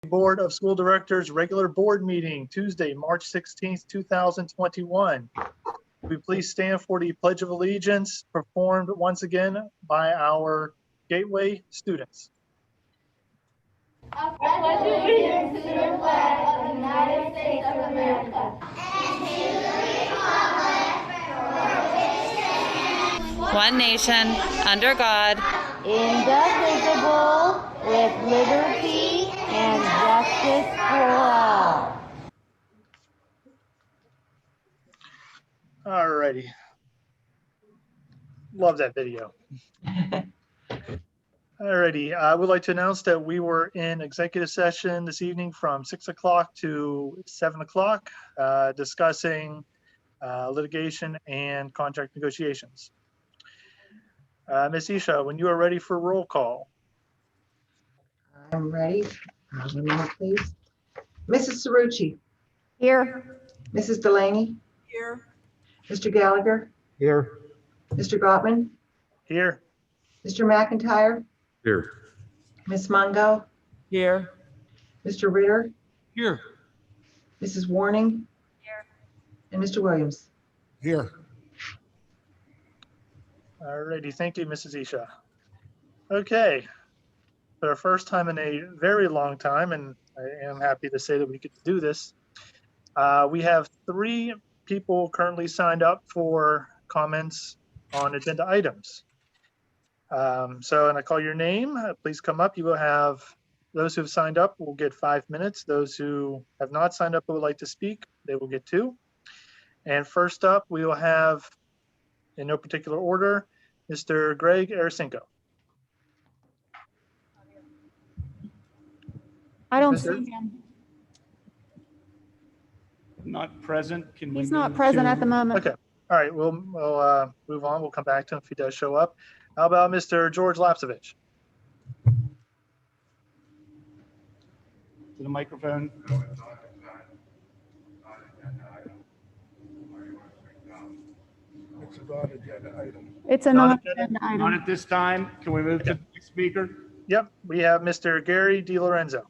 Board of School Directors regular board meeting, Tuesday, March 16th, 2021. Will you please stand for the Pledge of Allegiance performed once again by our Gateway students. I pledge allegiance to the flag of the United States of America and to the republic for which it stands, one nation, under God, indivisible, with liberty and justice for all. All righty. Love that video. All righty. I would like to announce that we were in executive session this evening from 6 o'clock to 7 o'clock, discussing litigation and contract negotiations. Ms. Isha, when you are ready for roll call. I'm ready. One moment, please. Mrs. Cerrucci. Here. Mrs. Delaney. Here. Mr. Gallagher. Here. Mr. Gottman. Here. Mr. McIntyre. Here. Ms. Mungo. Here. Mr. Ritter. Here. Mrs. Warning. Here. And Mr. Williams. Here. All righty. Thank you, Mrs. Isha. Okay. For our first time in a very long time, and I am happy to say that we get to do this, we have 3 people currently signed up for comments on agenda items. So, and I call your name, please come up. You will have, those who have signed up will get 5 minutes. Those who have not signed up but would like to speak, they will get 2. And first up, we will have, in no particular order, Mr. Greg Arasinko. I don't Mr. see him. Not present. Can we He's not move present to- at the moment. Okay. All right, we'll move on. We'll come back to him if he does show up. How about Mr. George Lapsevich? To the microphone. It's a non-agenda item. It's a Non-agenda. non-agenda Not item. at this time. Can we move to the next speaker? Yep, we have Mr. Gary DiLorenzo.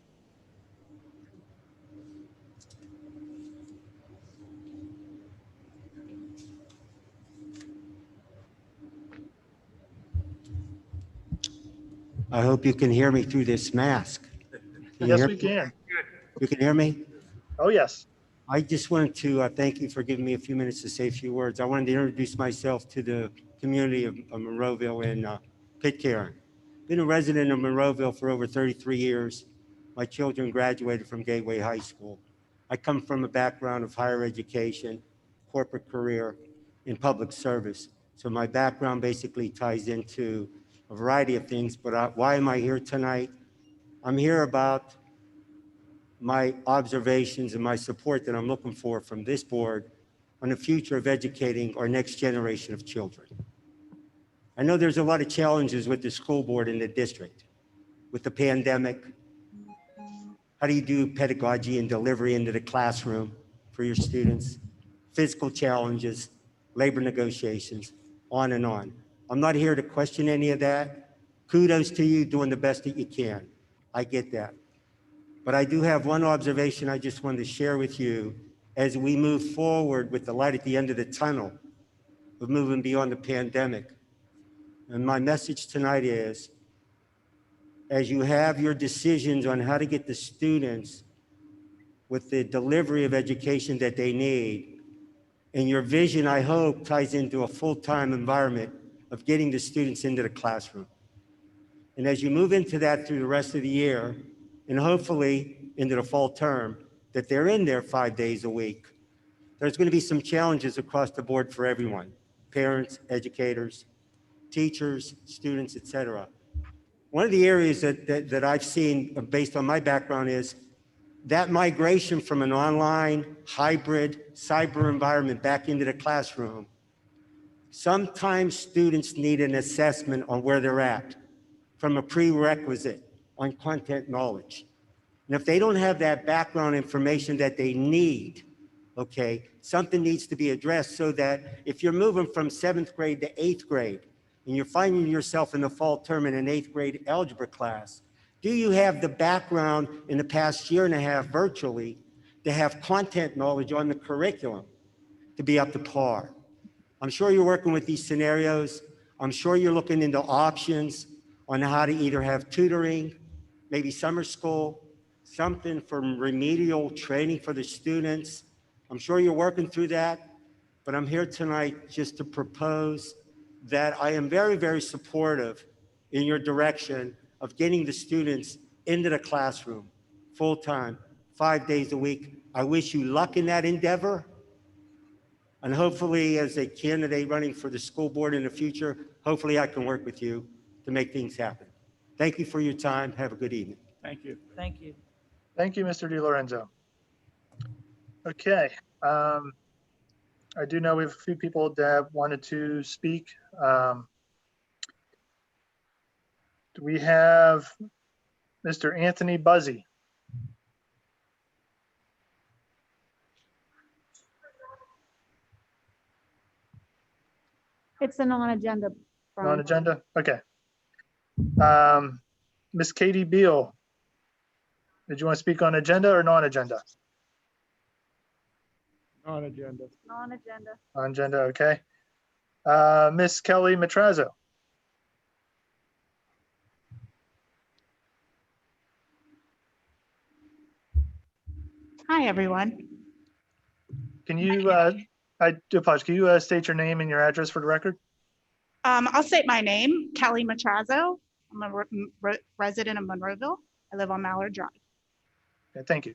I hope you can hear me through this mask. Can you Yes, hear we me? can. You can hear me? Oh, yes. I just wanted to thank you for giving me a few minutes to say a few words. I wanted to introduce myself to the community of Monroeville and Pitcairn. Been a resident of Monroeville for over 33 years. My children graduated from Gateway High School. I come from a background of higher education, corporate career, and public service. So my background basically ties into a variety of things, but why am I here tonight? I'm here about my observations and my support that I'm looking for from this board on the future of educating our next generation of children. I know there's a lot of challenges with the school board in the district, with the pandemic. How do you do pedagogy and delivery into the classroom for your students? Physical challenges, labor negotiations, on and on. I'm not here to question any of that. Kudos to you doing the best that you can. I get that. But I do have one observation I just wanted to share with you as we move forward with the light at the end of the tunnel of moving beyond the pandemic. And my message tonight is, as you have your decisions on how to get the students with the delivery of education that they need, and your vision, I hope, ties into a full-time environment of getting the students into the classroom. And as you move into that through the rest of the year, and hopefully into the fall term, that they're in there 5 days a week, there's going to be some challenges across the board for everyone, parents, educators, teachers, students, et cetera. One of the areas that I've seen based on my background is that migration from an online, hybrid, cyber environment back into the classroom. Sometimes students need an assessment on where they're at from a prerequisite on content knowledge. And if they don't have that background information that they need, okay, something needs to be addressed so that if you're moving from 7th grade to 8th grade, and you're finding yourself in the fall term in an 8th grade algebra class, Do you have the background in the past year and a half virtually to have content knowledge on the curriculum to be up to par? I'm sure you're working with these scenarios. I'm sure you're looking into options on how to either have tutoring, maybe summer school, something for remedial training for the students. I'm sure you're working through that, but I'm here tonight just to propose that I am very, very supportive in your direction of getting the students into the classroom full-time, 5 days a week. I wish you luck in that endeavor. And hopefully, as a candidate running for the school board in the future, hopefully I can work with you to make things happen. Thank you for your time. Have a good evening. Thank you. Thank you. Thank you, Mr. DiLorenzo. Okay. I do know we have a few people that wanted to speak. Do we have Mr. Anthony Buzzy? It's a non-agenda. Brian. Non-agenda? Okay. Miss Katie Beal, did you want to speak on agenda or non-agenda? On agenda. Non-agenda. On-agenda, okay. Miss Kelly Matrazo, Hi, everyone. can you, I do apologize, can you state your name and your address for the record? I'll state my name, Kelly Matrazo. I'm a resident of Monroeville. I live on Mallard Drive. Okay, thank you.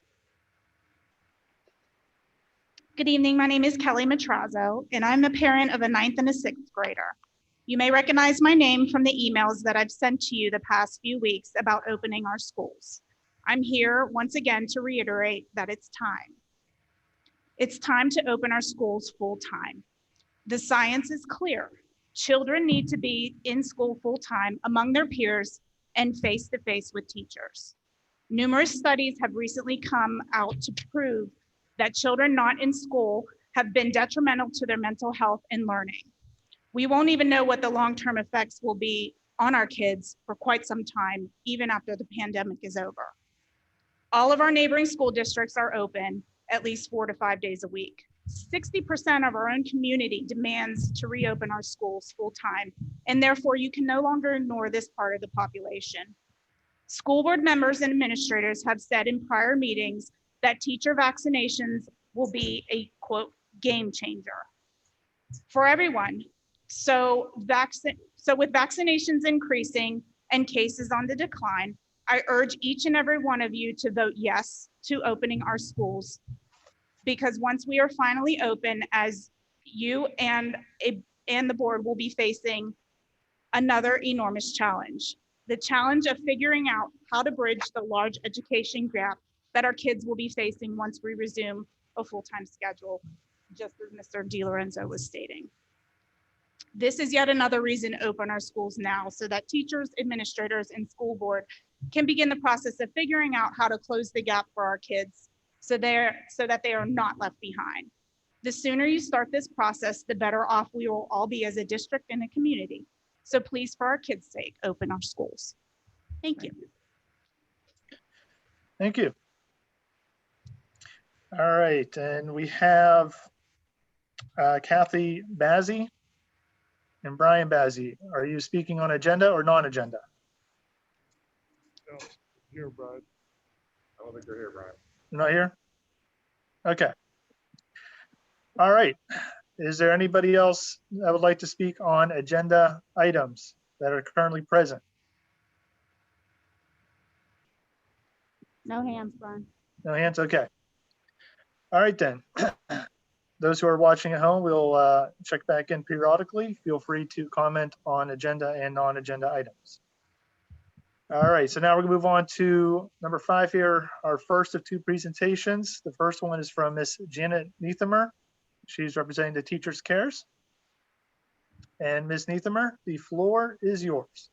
Good evening. My name is Kelly Matrazo, and I'm a parent of a 9th and a 6th grader. You may recognize my name from the emails that I've sent to you the past few weeks about opening our schools. I'm here once again to reiterate that it's time. It's time to open our schools full time. The science is clear. Children need to be in school full time among their peers and face to face with teachers. Numerous studies have recently come out to prove that children not in school have been detrimental to their mental health and learning. We won't even know what the long-term effects will be on our kids for quite some time, even after the pandemic is over. All of our neighboring school districts are open at least 4 to 5 days a week. 60% of our own community demands to reopen our schools full time, and therefore you can no longer ignore this part of the population. School board members and administrators have said in prior meetings that teacher vaccinations will be a, quote, game changer for everyone. So with vaccinations increasing and cases on the decline, I urge each and every one of you to vote yes to opening our schools, because once we are finally open, as you and the board will be facing another enormous challenge. The challenge of figuring out how to bridge the large education gap that our kids will be facing once we resume a full-time schedule, just as Mr. DiLorenzo was stating. This is yet another reason to open our schools now so that teachers, administrators, and school board can begin the process of figuring out how to close the gap for our kids so that they are not left behind. The sooner you start this process, the better off we will all be as a district and a community. So please, for our kids' sake, open our schools. Thank you. Thank you. All right, and we have Kathy Bazzi and Brian Bazzi. Are you speaking on agenda or non-agenda? No, here, Brian. I don't think they're here, Brian. You're not here? Okay. All right. Is there anybody else that would like to speak on agenda items that are currently present? No hands, Brian. No hands? Okay. All right then. Those who are watching at home, we'll check back in periodically. Feel free to comment on agenda and non-agenda items. All right, so now we're gonna move on to number 5 here, our first of 2 presentations. The first one is from Miss Janet Neithamer. She's representing the Teachers Cares. And Ms. Neithamer, the floor is yours.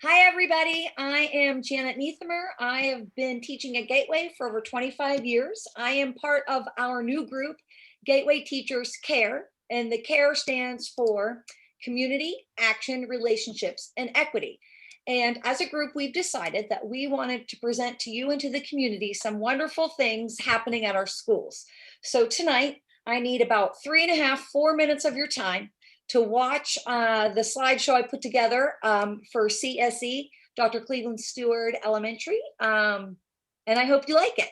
Hi, everybody. I am Janet Neithamer. I have been teaching at Gateway for over 25 years. I am part of our new group, Gateway Teachers Care, and the CARE stands for Community, Action, Relationships, and Equity. And as a group, we've decided that we wanted to present to you and to the community some wonderful things happening at our schools. So tonight, I need about 3.5, 4 minutes of your time to watch the slideshow I put together for CSE, Dr. Cleveland Stewart Elementary. And I hope you like it.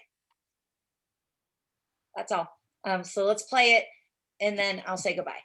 That's all. So let's play it and then I'll say goodbye.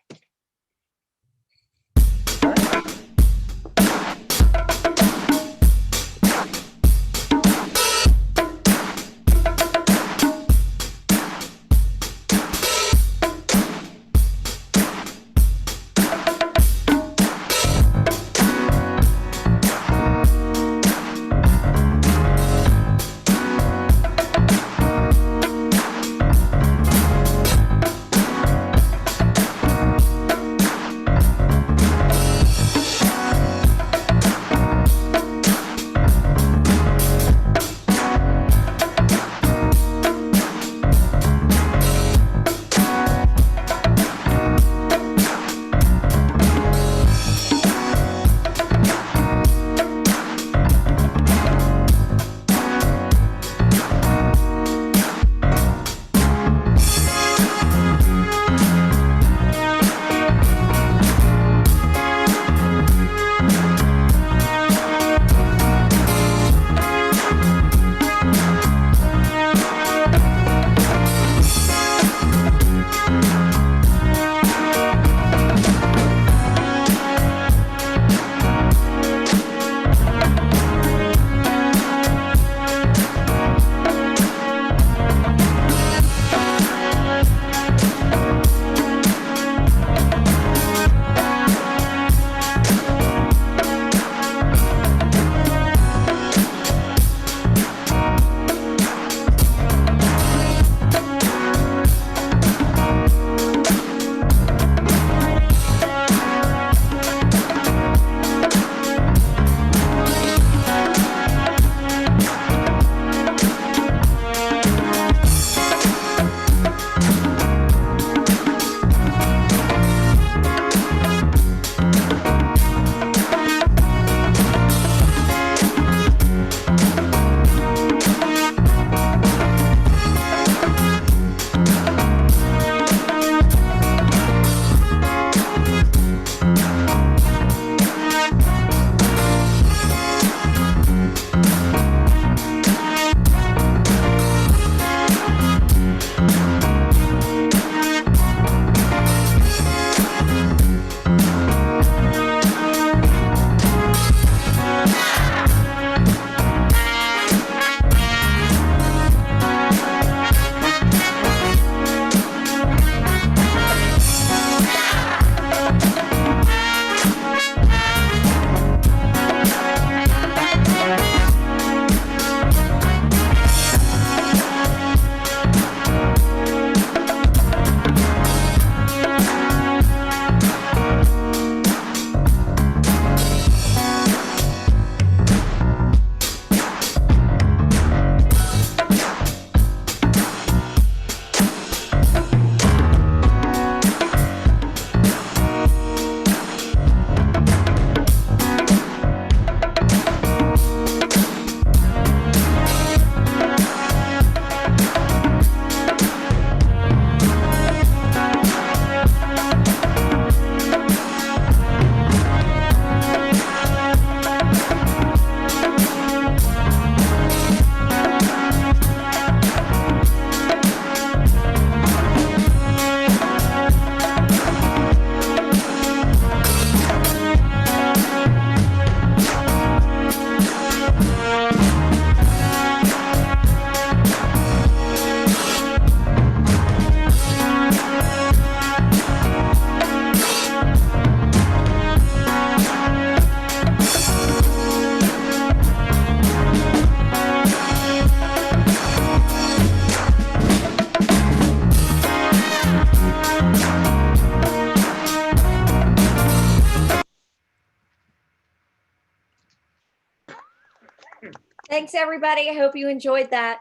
Thanks, everybody. I hope you enjoyed that.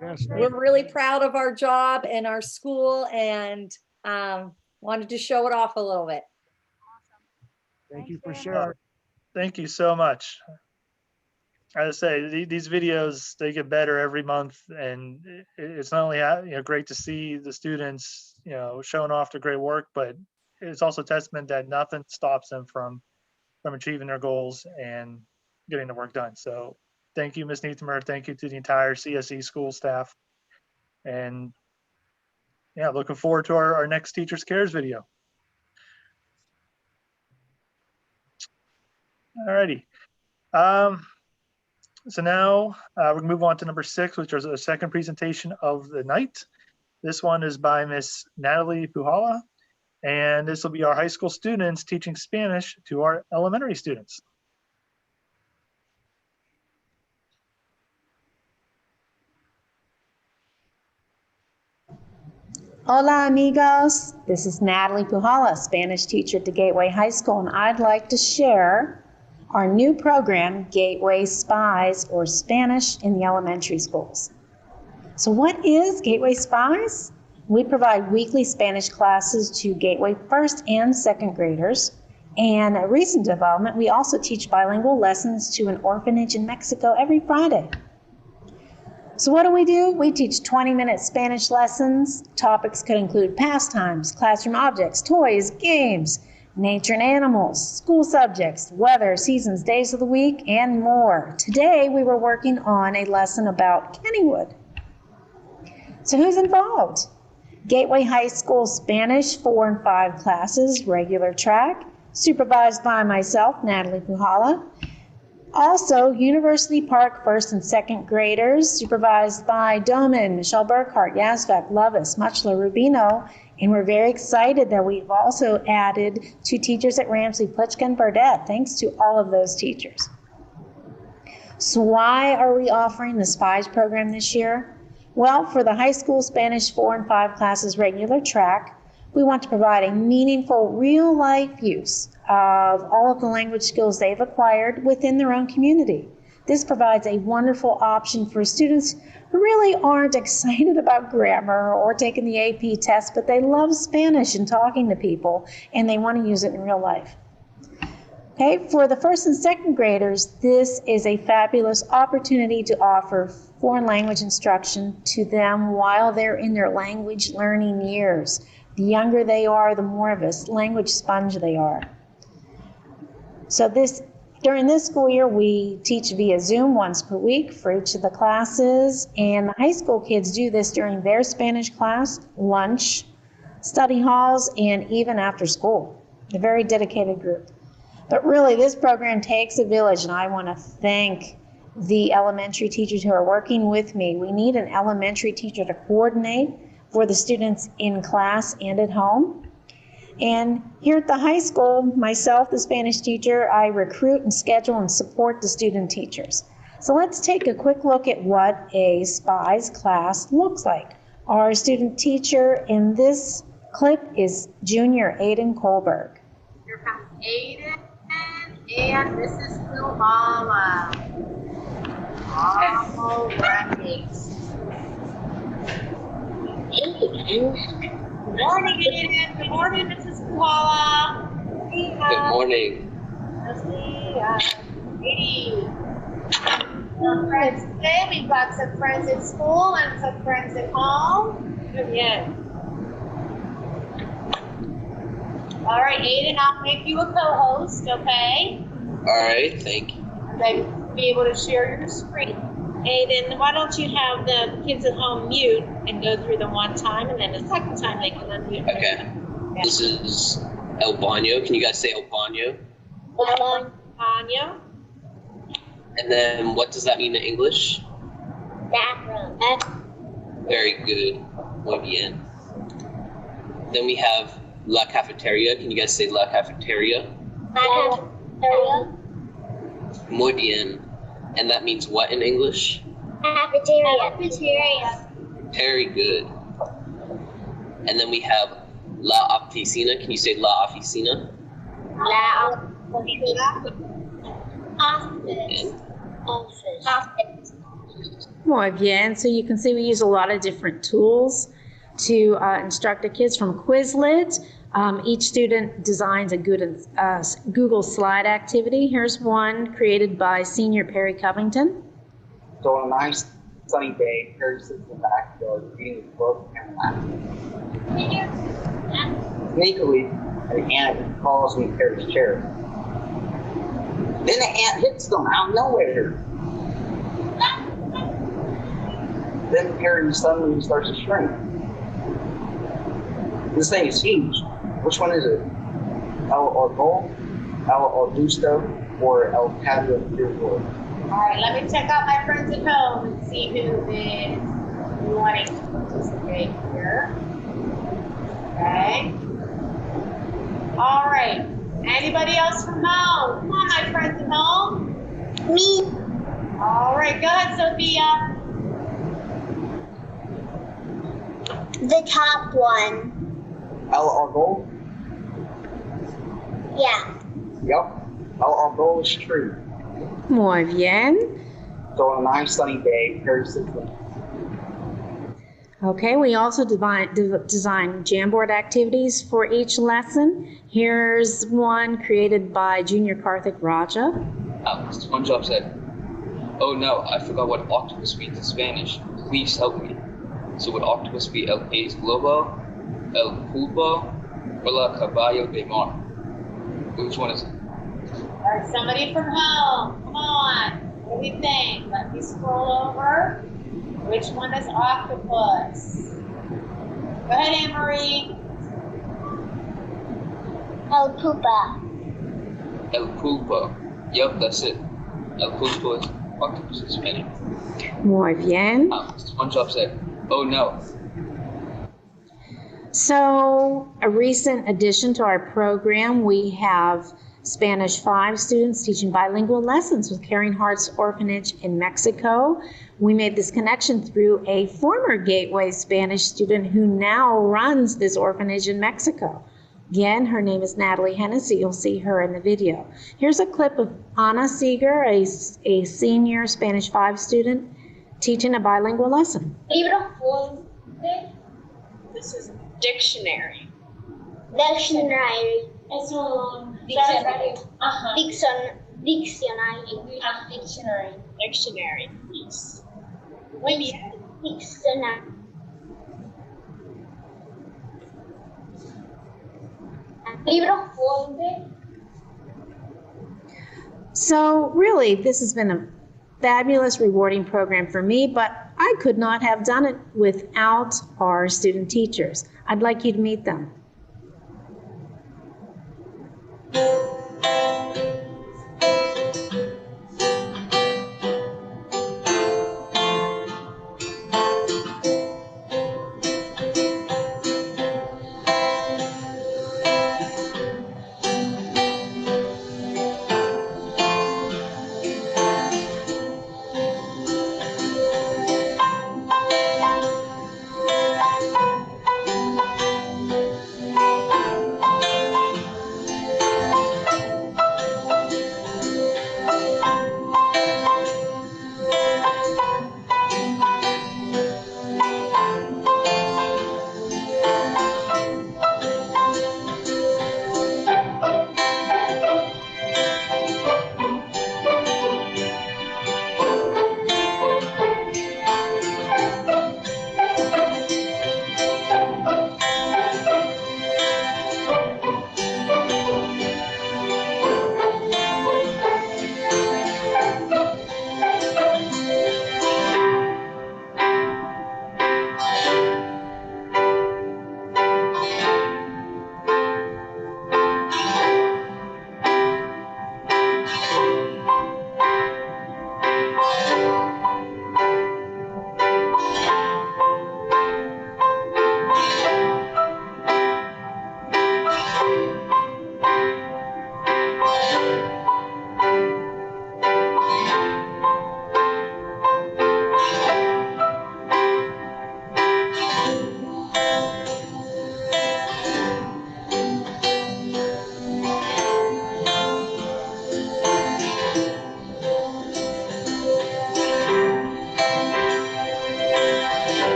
Yes, We're really proud of our job and our school and wanted to show it off a little bit. thank you for sharing. Thank you so much. As I say, these videos, they get better every month, and it's not only great to see the students showing off their great work, but it's also a testament that nothing stops them from achieving their goals and getting the work done. So thank you, Ms. Nietmer. Thank you to the entire CSE school staff. And yeah, looking forward to our next Teachers Cares video. All righty. So now we're gonna move on to number 6, which is a second presentation of the night. This one is by Miss Natalie Puhala, and this will be our high school students teaching Spanish to our elementary students. Hola amigos, this is Natalie Puhala, Spanish teacher at the Gateway High School, and I'd like to share our new program, Gateway Spies, or Spanish in the elementary schools. So what is Gateway Spies? We provide weekly Spanish classes to Gateway first and second graders, and a recent development, we also teach bilingual lessons to an orphanage in Mexico every Friday. So what do? We teach 20-minute Spanish lessons. Topics could include pastimes, classroom objects, toys, games, nature and animals, school subjects, weather, seasons, days of the week, and more. Today, we were working on a lesson about Kennywood. So who's involved? Gateway High School Spanish 4 and 5 classes, regular track, supervised by myself, Natalie Puhala. Also, University Park first and second graders, supervised by Doman, Michelle Burkhart, Yazvek, Lovis, Muchler, Rubino, and we're very excited that we've also added 2 teachers at Ramsey, Plichka, and Burdett. Thanks to all of those teachers. So why are we offering the Spies program this year? Well, for the high school Spanish 4 and 5 classes regular track, we want to provide a meaningful, real-life use of all of the language skills they've acquired within their own community. This provides a wonderful option for students who really aren't excited about grammar or taking the AP test, but they love Spanish and talking to people, and they want to use it in real life. Okay, for the first and second graders, this is a fabulous opportunity to offer foreign language instruction to them while they're in their language learning years. The younger they are, the more of a language sponge they are. So during this school year, we teach via Zoom once per week for each of the classes, and the high school kids do this during their Spanish class, lunch, study halls, and even after school. A very dedicated group. But really, this program takes a village, and I want to thank the elementary teachers who are working with me. We need an elementary teacher to coordinate for the students in class and at home. And here at the high school, myself, the Spanish teacher, I recruit and schedule and support the student teachers. So let's take a quick look at what a Spies class looks like. Our student teacher in this clip is Junior Aiden Kohlberg. Here comes Aiden and Mrs. Puhala. All right. Good morning, Aiden. Good morning, Mrs. Puhala. Good morning. Some friends today. We've got some friends at school and some friends at home. Good, yeah. All right, Aiden, I'll make you a co-host, okay? All right, thank you. Then be able to share your screen. Aiden, why don't you have the kids at home mute and go through them one time, and then the second time they can unmute. Okay. Yeah. This is El Baño. Can you guys say El Baño? El Baño. And then what does that mean in English? Bathroom. Very good. Muy bien. Then we have La Cafeteria. Can you guys say La Cafeteria? La Cafeteria. Muy bien. And that means what in English? Cafeteria. Cafeteria. Very good. And then we have La Oficina. Can you say La Oficina? La Oficina. Office. Office. Muy bien. So you can see we use a lot of different tools to instruct the kids, from Quizlet Each student designs a Google slide activity. Here's one created by senior Perry Covington. So on a nice sunny day, Perry sits in the backyard reading his book and laughing. Sneakily, an ant crawls in Perry's chair. Then the ant hits them out of nowhere. Then Perry suddenly starts to shrink. This thing is huge. Which one is it? El Argol, El Arbusto, or El Patio Virtual? All right, let me check out my friends at home and see who is wanting to participate here. Okay. All right. Anybody else from home? Come on, my friends at home. Me. All right, go ahead, Sophia. The top one. El Argol? Yeah. Yep. El Argol is true. Muy bien. So on a nice sunny day, Perry sits in. Okay, we also design Jamboard activities for each lesson. Here's one created by Junior Karthik Raja. SpongeBob said, "Oh no, I forgot what octopus means in Spanish. Please help me." So would octopus be el pez globo, el pulpo, or la caballo de mar? Which one is it? All right, somebody from home, come on. What do you think? Let me scroll over. Which one is octopus? Go ahead, Anne-Marie. El Pupa. El pulpo. Yep, that's it. El pulpo is octopus in Spanish. Muy bien. SpongeBob said, "Oh no." So, a recent addition to our program, we have Spanish 5 students teaching bilingual lessons with Caring Hearts Orphanage in Mexico. We made this connection through a former Gateway Spanish student who now runs this orphanage in Mexico. Again, her name is Natalie Hennessy. You'll see her in the video. Here's a clip of Ana Seeger, a senior Spanish 5 student, teaching a bilingual lesson. Libro fuente. This is dictionary. Dictionary. Es un diccionario. Ajá. Diccionary. Dictionary. Dictionary. Yes. Muy bien. Diccionary. Libro fuente. So really, this has been a fabulous, rewarding program for me, but I could not have done it without our student teachers. I'd like you to meet them.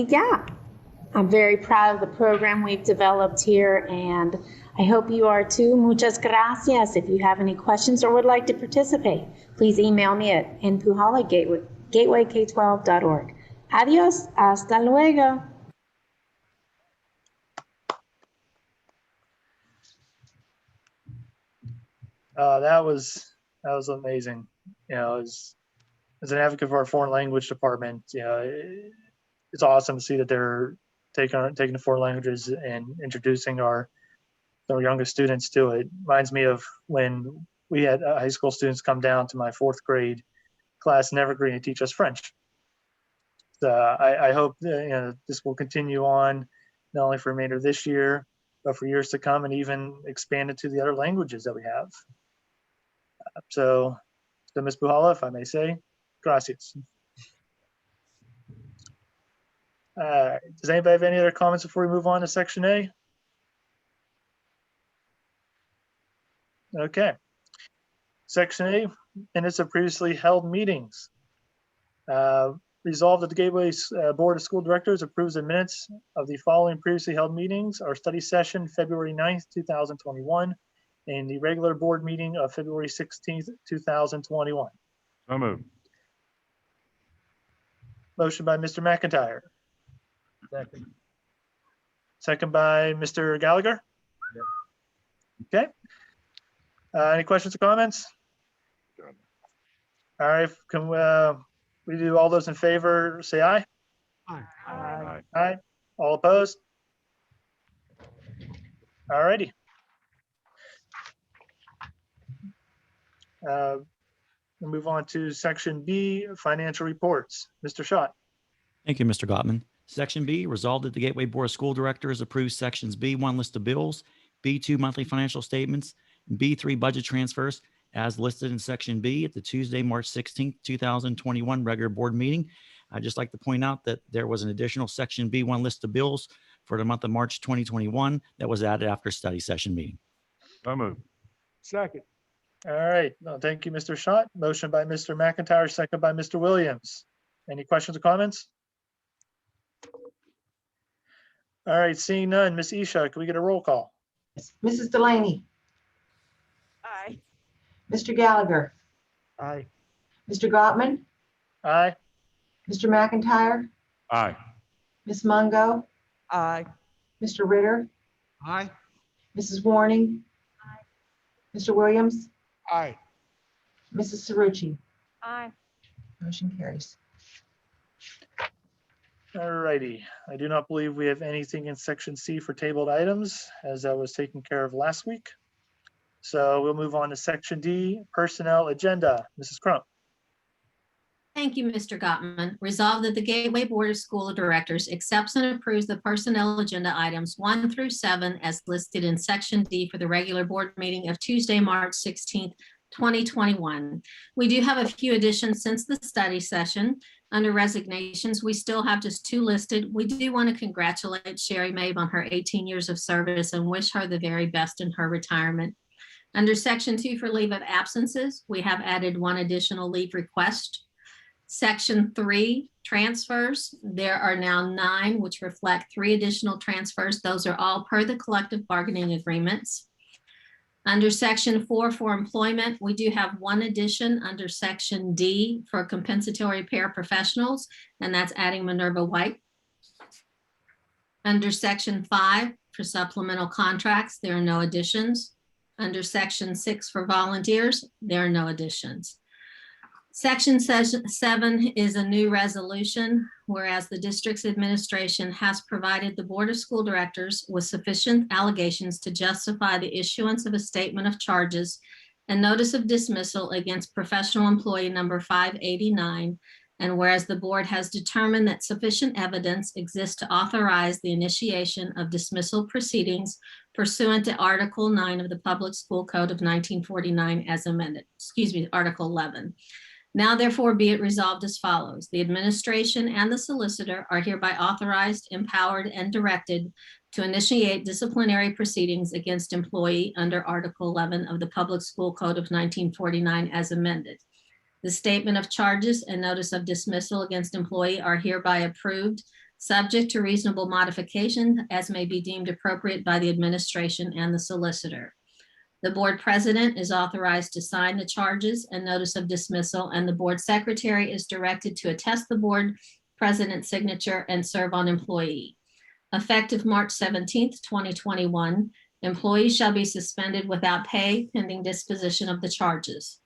yeah, I'm very proud of the program we've developed here, and I hope you are too. Muchas gracias. If you have any questions or would like to participate, please email me at npuhala@gatewayk12.org. Adios. Hasta luego. That was amazing. You know, as an advocate for our foreign language department, you know, it's awesome to see that they're taking the foreign languages and introducing our youngest students to it. Reminds me of when we had high school students come down to my 4th grade class in Evergreen to teach us French. So I hope that, you know, this will continue on not only for the remainder of this year, but for years to come, and even expand it to the other languages that we have. So Ms. Puhala, if I may say, gracias. Does anybody have any other comments before we move on to section A? Okay. Section A, minutes of previously held meetings. Resolved that the Gateway Board of School Directors approves the minutes of the following previously held meetings: our study session February 9th, 2021, and the regular board meeting of February 16th, 2021. So moved. Motion by Mr. McIntyre. Second. Second by Mr. Gallagher. Okay. Any questions or comments? All right. Can we do all those in favor say aye? Aye. Aye. Aye. All opposed? All righty. We'll move on to section B, financial reports. Mr. Schott. Thank you, Mr. Gottman. Section B, resolved that the Gateway Board of School Directors approves sections B1 list of bills, B2 monthly financial statements, and B3 budget transfers as listed in section B at the Tuesday, March 16th, 2021 regular board meeting. I'd just like to point out that there was an additional section B1 list of bills for the month of March 2021 that was added after study session meeting. So moved. Second. All right. No, thank you, Mr. Schott. Motion by Mr. McIntyre, second by Mr. Williams. Any questions or comments? All right, seeing none. Ms. Isha, can we get a roll call? Mrs. Delaney, Aye. Mr. Gallagher, Aye. Mr. Gottman, Aye. Mr. McIntyre, Aye. Ms. Mungo, Aye. Mr. Ritter, Aye. Mrs. Warning, Mr. Williams, Aye. Mrs. Cerrucci. Aye. Motion carries. All righty. I do not believe we have anything in section C for tabled items, as that was taken care of last week. So we'll move on to section D, personnel agenda. Mrs. Crump. Thank you, Mr. Gottman. Resolved that the Gateway Board of School Directors accepts and approves the personnel agenda items 1 through 7 as listed in section D for the regular board meeting of Tuesday, March 16th, 2021. We do have a few additions since the study session. Under resignations, we still have just 2 listed. We do want to congratulate Sherry Mabe on her 18 years of service and wish her the very best in her retirement. Under section 2 for leave of absences, we have added 1 additional leave request. Section 3 transfers, there are now 9, which reflect 3 additional transfers. Those are all per the collective bargaining agreements. Under section 4 for employment, we do have 1 addition under section D for compensatory paraprofessionals, and that's adding Minerva White. Under section 5 for supplemental contracts, there are no additions. Under section 6 for volunteers, there are no additions. Section 7 is a new resolution, whereas the district's administration has provided the Board of School Directors with sufficient allegations to justify the issuance of a statement of charges and notice of dismissal against professional employee number 589. And whereas the board has determined that sufficient evidence exists to authorize the initiation of dismissal proceedings pursuant to Article 9 of the Public School Code of 1949 as amended, Article 11. Now therefore be it resolved as follows. The administration and the solicitor are hereby authorized, empowered, and directed to initiate disciplinary proceedings against employee under Article 11 of the Public School Code of 1949 as amended. The statement of charges and notice of dismissal against employee are hereby approved subject to reasonable modification as may be deemed appropriate by the administration and the solicitor. The board president is authorized to sign the charges and notice of dismissal, and the board secretary is directed to attest the board president's signature and serve on employee. Effective March 17th, 2021, employees shall be suspended without pay pending disposition of the charges.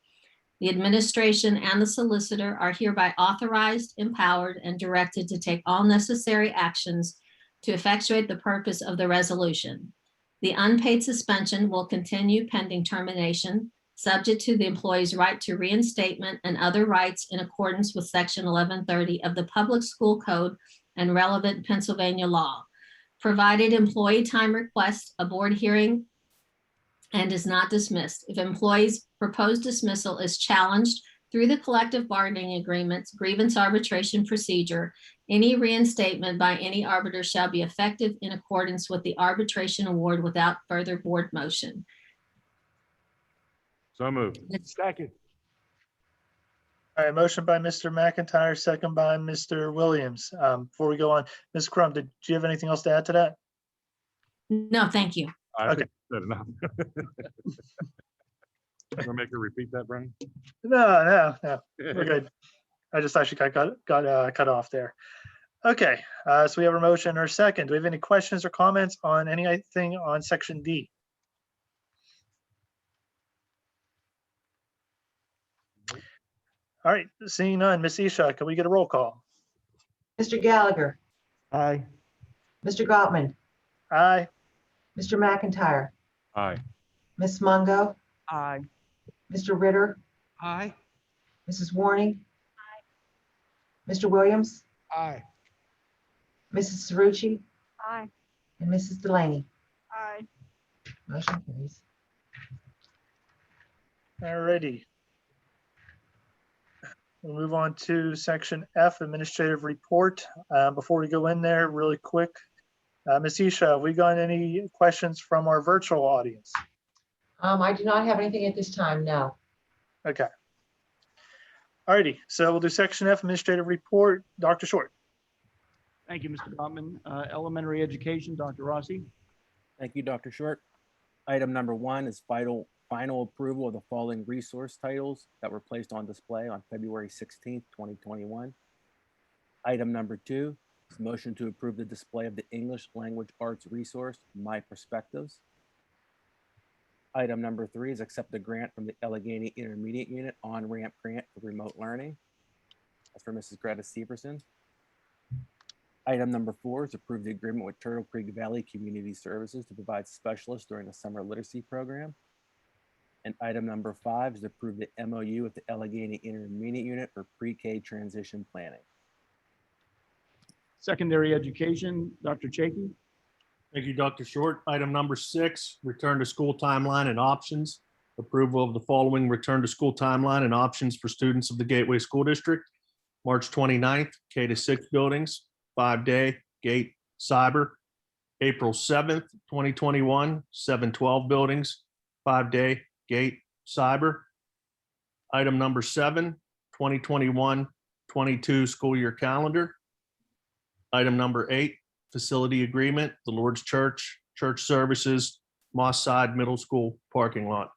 The administration and the solicitor are hereby authorized, empowered, and directed to take all necessary actions to effectuate the purpose of the resolution. The unpaid suspension will continue pending termination, subject to the employee's right to reinstatement and other rights in accordance with Section 1130 of the Public School Code and relevant Pennsylvania law. Provided employee time requests a board hearing and is not dismissed. If employee's proposed dismissal is challenged through the collective bargaining agreements, grievance arbitration procedure, any reinstatement by any arbiter shall be effective in accordance with the arbitration award without further board motion. So moved. Second. All right, motion by Mr. McIntyre, second by Mr. Williams. Before we go on, Ms. Crum, did you have anything else to add to that? No, thank you. I think that's enough. Want to make her repeat that, Brian? No, we're good. I just actually got cut off there. Okay, so we have a motion or a second. Do we have any questions or comments on anything on section D? All right, seeing none, Ms. Isha, can we get a roll call? Mr. Gallagher, Aye. Mr. Gottman, Aye. Mr. McIntyre, Aye. Ms. Mungo, Aye. Mr. Ritter, Aye. Mrs. Warning, Mr. Williams, Aye. Mrs. Cerrucci, Aye. and Mrs. Delaney. Aye. Motion carries. All righty. We'll move on to section F, administrative report. Before we go in there, really quick, Ms. Isha, have we got any questions from our virtual audience? I do not have anything at this time, no. Okay. All righty, so we'll do section F, administrative report. Dr. Short. Thank you, Mr. Gottman. Elementary education, Dr. Rossi. Thank you, Dr. Short. Item number 1 is final approval of the following resource titles that were placed on display on February 16th, 2021. Item number 2 is motion to approve the display of the English Language Arts resource, My Perspectives. Item number 3 is accept the grant from the Allegheny Intermediate Unit on-ramp grant for remote learning. That's for Mrs. Greta Severson. Item number 4 is approve the agreement with Turtle Creek Valley Community Services to provide specialists during the summer literacy program. And item number 5 is approve the MOU with the Allegheny Intermediate Unit for pre-K transition planning. Secondary education, Dr. Chaky. Thank you, Dr. Short. Item number 6, return to school timeline and options. Approval of the following return to school timeline and options for students of the Gateway School District. March 29th, K-6 buildings, 5-day, gate, cyber. April 7th, 2021, 7-12 buildings, 5-day, gate, cyber. Item number 7, 2021-22 school year calendar. Item number 8, facility agreement, the Lord's Church, church services, Moss Side Middle School parking lot.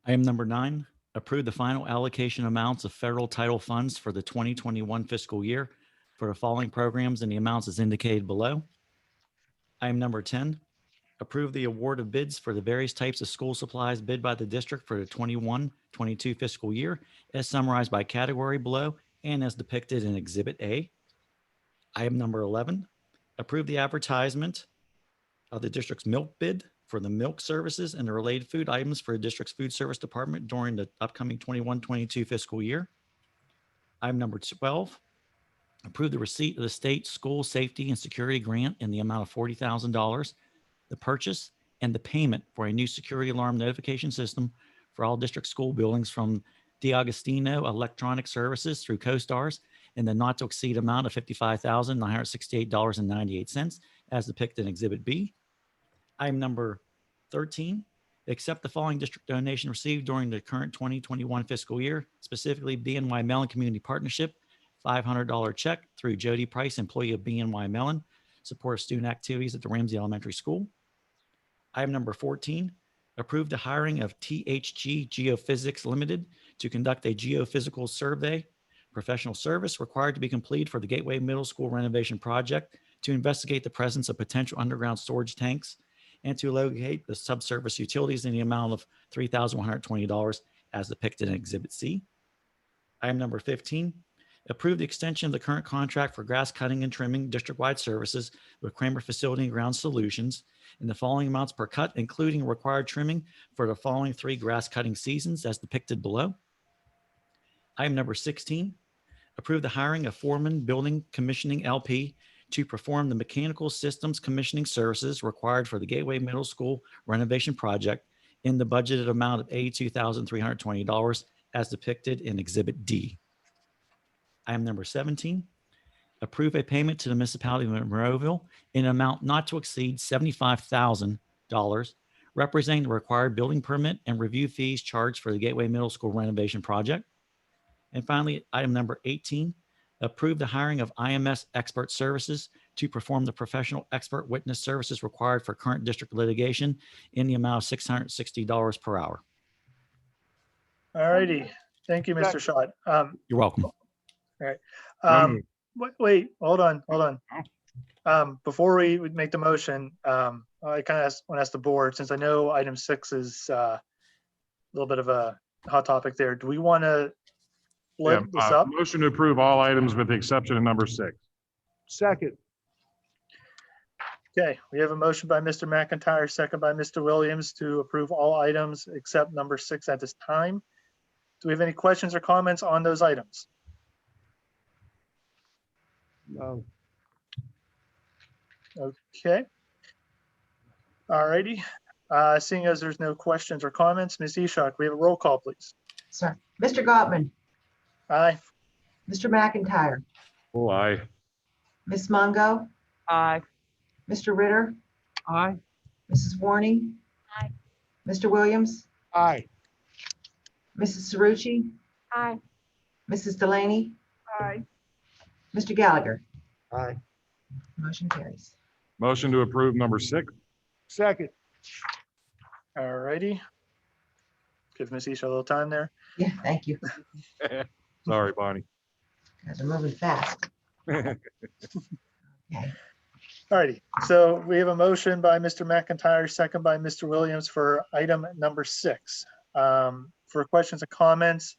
Item number 9, approve the final allocation amounts of federal title funds for the 2021 fiscal year for the following programs and the amounts as indicated below. Item number 10, approve the award of bids for the various types of school supplies bid by the district for the 21-22 fiscal year as summarized by category below and as depicted in Exhibit A. Item number 11, approve the advertisement of the district's milk bid for the milk services and the related food items for the district's food service department during the upcoming 21-22 fiscal year. Item number 12, approve the receipt of the state school safety and security grant in the amount of $40,000, the purchase and the payment for a new security alarm notification system for all district school buildings from DiAgostino Electronic Services through CoStars in the not to exceed amount of $55,968.98 as depicted in Exhibit B. Item number 13, accept the following district donation received during the current 2021 fiscal year, specifically BNY Mellon Community Partnership $500 check through Jody Price, employee of BNY Mellon, support student activities at the Ramsey Elementary School. Item number 14, approve the hiring of THG Geophysics Limited to conduct a geophysical survey, professional service required to be completed for the Gateway Middle School renovation project to investigate the presence of potential underground storage tanks and to locate the subsurface utilities in the amount of $3,120 as depicted in Exhibit C. Item number 15, approve the extension of the current contract for grass cutting and trimming district-wide services with Kramer Facility and Ground Solutions in the following amounts per cut, including required trimming for the following 3 grass cutting seasons as depicted below. Item number 16, approve the hiring of Foreman Building Commissioning LP to perform the mechanical systems commissioning services required for the Gateway Middle School renovation project in the budgeted amount of $82,320 as depicted in Exhibit D. Item number 17, approve a payment to the municipality of Monroeville in an amount not to exceed $75,000, representing the required building permit and review fees charged for the Gateway Middle School renovation project. And finally, item number 18, approve the hiring of IMS Expert Services to perform the professional expert witness services required for current district litigation in the amount of $660 per hour. All righty. Thank you, Mr. Schott. You're welcome. All right. Wait, hold on. Before we make the motion, I kind of want to ask the board, since I know item 6 is a little bit of a hot topic there. Do we want to split this up? Motion to approve all items with the exception of number 6. Second. Okay, we have a motion by Mr. McIntyre, second by Mr. Williams to approve all items except number 6 at this time. Do we have any questions or comments on those items? No. Okay. All righty. Seeing as there's no questions or comments, Ms. Eshok, we have a roll call, please. Sir, Mr. Gottman, Aye. Mr. McIntyre, Oh, aye. Ms. Mungo, Aye. Mr. Ritter, Aye. Mrs. Warney, Aye. Mr. Williams, Aye. Mrs. Cerrucci, Aye. Mrs. Delaney, Aye. Mr. Gallagher. Aye. Motion carries. Motion to approve number 6. Second. All righty. Give Ms. Eshok a little time there. Yeah, thank you. Sorry, Bonnie. Guys are moving fast. Okay. All righty. So we have a motion by Mr. McIntyre, second by Mr. Williams for item number 6. For questions and comments,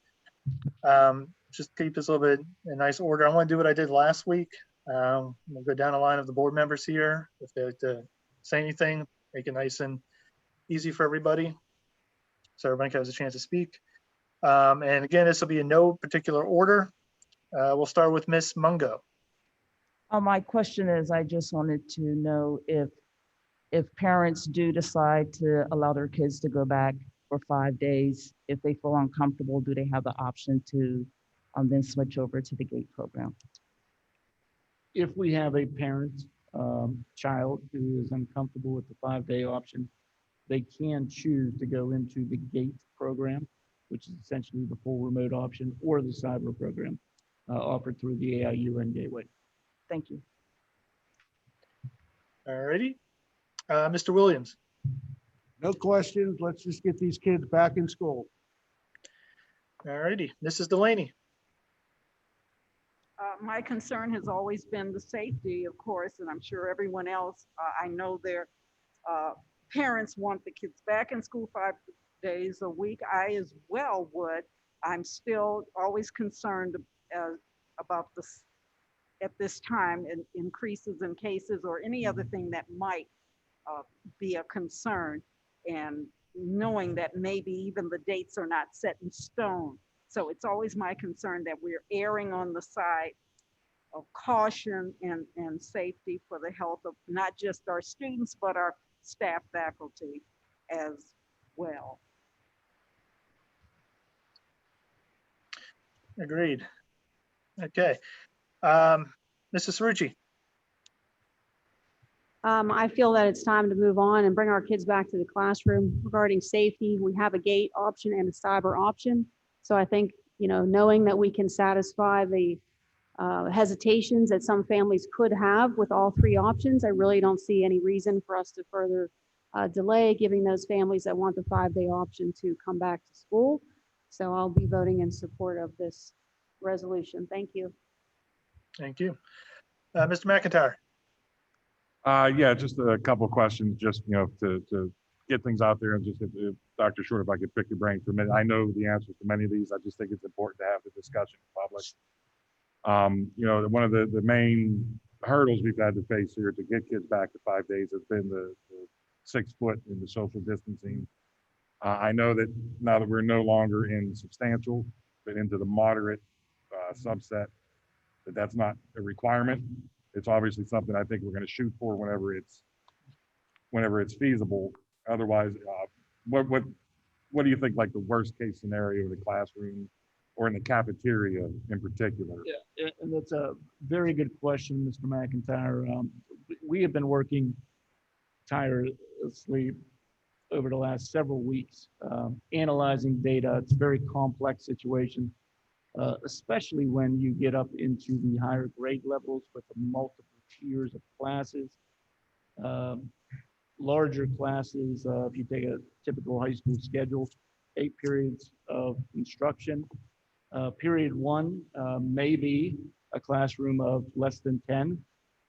just keep this a little bit in nice order. I want to do what I did last week. We'll go down the line of the board members here. If they like to say anything, make it nice and easy for everybody, so everybody has a chance to speak. And again, this will be in no particular order. We'll start with Miss Mungo. My question is, I just wanted to know if parents do decide to allow their kids to go back for 5 days, if they feel uncomfortable, do they have the option to then switch over to the GATE program? If we have a parent, child who is uncomfortable with the 5-day option, they can choose to go into the GATE program, which is essentially the full remote option, or the cyber program offered through the AIU and Gateway. Thank you. All righty. Mr. Williams. No questions. Let's just get these kids back in school. All righty. Mrs. Delaney. My concern has always been the safety, of course, and I'm sure everyone else. I know their parents want the kids back in school 5 days a week. I as well would. I'm still always concerned about this at this time, and increases in cases or any other thing that might be a concern, and knowing that maybe even the dates are not set in stone. So it's always my concern that we're erring on the side of caution and safety for the health of not just our students, but our staff, faculty as well. Agreed. Okay. Mrs. Cerrucci. I feel that it's time to move on and bring our kids back to the classroom. Regarding safety, we have a GATE option and a cyber option. So I think, knowing that we can satisfy the hesitations that some families could have with all three options, I really don't see any reason for us to further delay giving those families that want the 5-day option to come back to school. So I'll be voting in support of this resolution. Thank you. Thank you. Mr. McIntyre. Yeah, just a couple of questions, just, to get things out there, and just if Dr. Short, if I could pick your brain for a minute. I know the answers to many of these. I just think it's important to have the discussion in public. One of the main hurdles we've had to face here to get kids back to 5 days has been the 6 foot in the social distancing. I know that now that we're no longer in substantial, but into the moderate subset, that's not a requirement. It's obviously something I think we're going to shoot for whenever it's feasible. Otherwise, what do you think, like, the worst case scenario in the classroom or in the cafeteria in particular? Yeah, and that's a very good question, Mr. McIntyre. We have been working tirelessly over the last several weeks, analyzing data. It's a very complex situation, especially when you get up into the higher grade levels with the multiple tiers of classes. Larger classes, if you take a typical high school schedule, 8 periods of instruction. Period 1 may be a classroom of less than 10.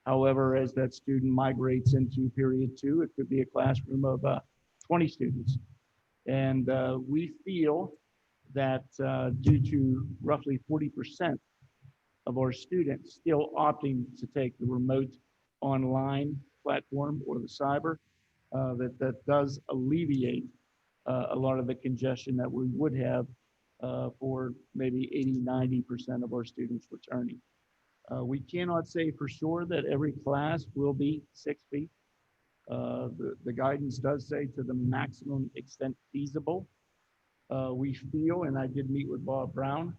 However, as that student migrates into period 2, it could be a classroom of 20 students. And we feel that due to roughly 40% of our students still opting to take the remote online platform or the cyber, that does alleviate a lot of the congestion that we would have for maybe 80–90% of our students returning. We cannot say for sure that every class will be 6 feet. The guidance does say to the maximum extent feasible. We feel, and I did meet with Bob Brown,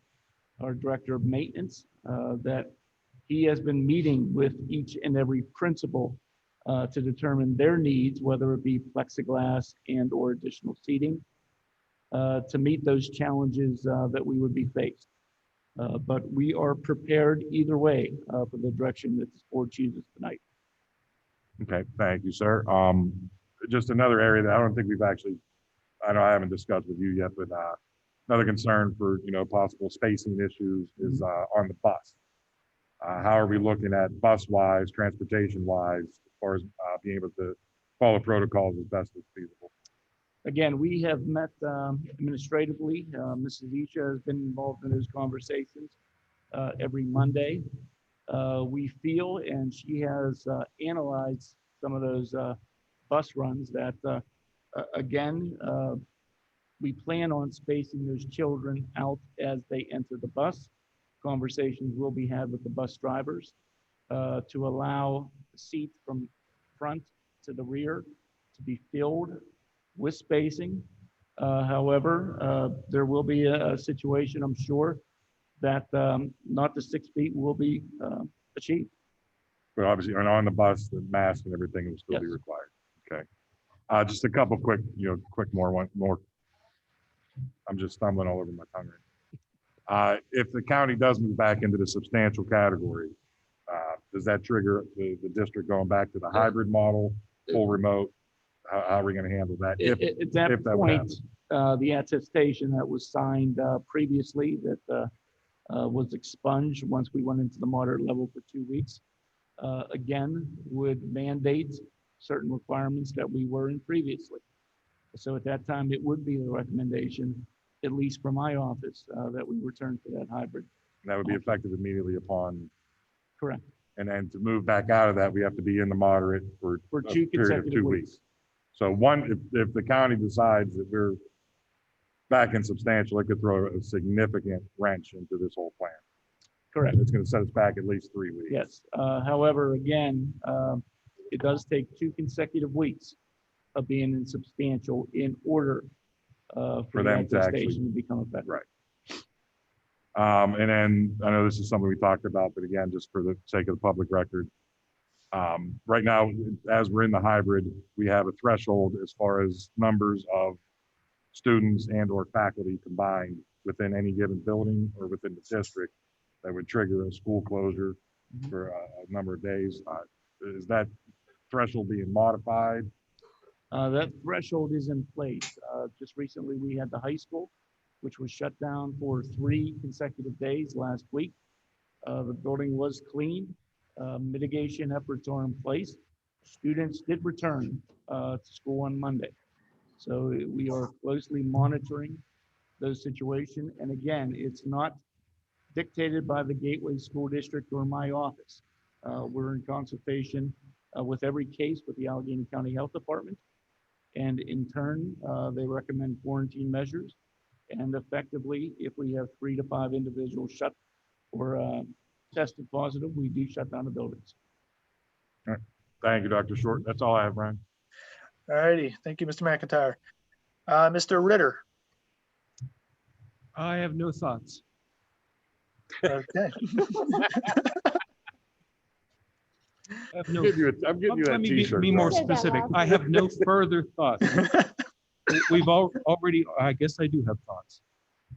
our director of maintenance, that he has been meeting with each and every principal to determine their needs, whether it be plexiglass and or additional seating, to meet those challenges that we would be faced. But we are prepared either way for the direction that this board chooses tonight. Okay, thank you, sir. Just another area that I don't think we've actually, I know I haven't discussed with you yet, but another concern for, possible spacing issues is on the bus. How are we looking at bus-wise, transportation-wise, as far as being able to follow protocols as best as feasible? Again, we have met administratively. Mrs. Isha has been involved in those conversations every Monday. We feel, and she has analyzed some of those bus runs, that again, we plan on spacing those children out as they enter the bus. Conversations will be had with the bus drivers to allow the seats from front to the rear to be filled with spacing. However, there will be a situation, I'm sure, that not the 6 feet will be achieved. But obviously, and on the bus, the mask and everything will still be required. Okay. Just a couple quick, one more. I'm just stumbling all over my tongue right now. If the county does move back into the substantial category, does that trigger the district going back to the hybrid model, full remote? How are we going to handle that? At that point, the attestation that was signed previously that was expunged once we went into the moderate level for 2 weeks, again, would mandate certain requirements that we were in previously. So at that time, it would be the recommendation, at least from my office, that we return to that hybrid. And that would be effective immediately upon. Correct. And then to move back out of that, we have to be in the moderate for a 2 period of 2 weeks. So if the county decides that we're back in substantial, it could throw a significant wrench into this whole plan. Correct. It's going to set us back at least 3 weeks. Yes. However, again, it does take 2 consecutive weeks of being in substantial in order for them to actually become effective. Right. And then I know this is something we talked about, but again, just for the sake of the public record, right now, as we're in the hybrid, we have a threshold as far as numbers of students and or faculty combined within any given building or within the district that would trigger a school closure for a number of days. Is that threshold being modified? That threshold is in place. Just recently, we had the high school, which was shut down for 3 consecutive days last week. The building was cleaned. Mitigation efforts are in place. Students did return to school on Monday. So we are closely monitoring those situations. And again, it's not dictated by the Gateway School District or my office. We're in consultation with every case with the Allegheny County Health Department. And in turn, they recommend quarantine measures. And effectively, if we have 3 to 5 individuals shut or tested positive, we do shut down the buildings. All right. Thank you, Dr. Short. That's all I have, Brian. All righty. Thank you, Mr. McIntyre. Mr. Ritter. I have no thoughts. Okay. I have no, I'm getting you let that me t-shirt. be more Brian. specific. I have no further thoughts. We've already, I guess I do have thoughts.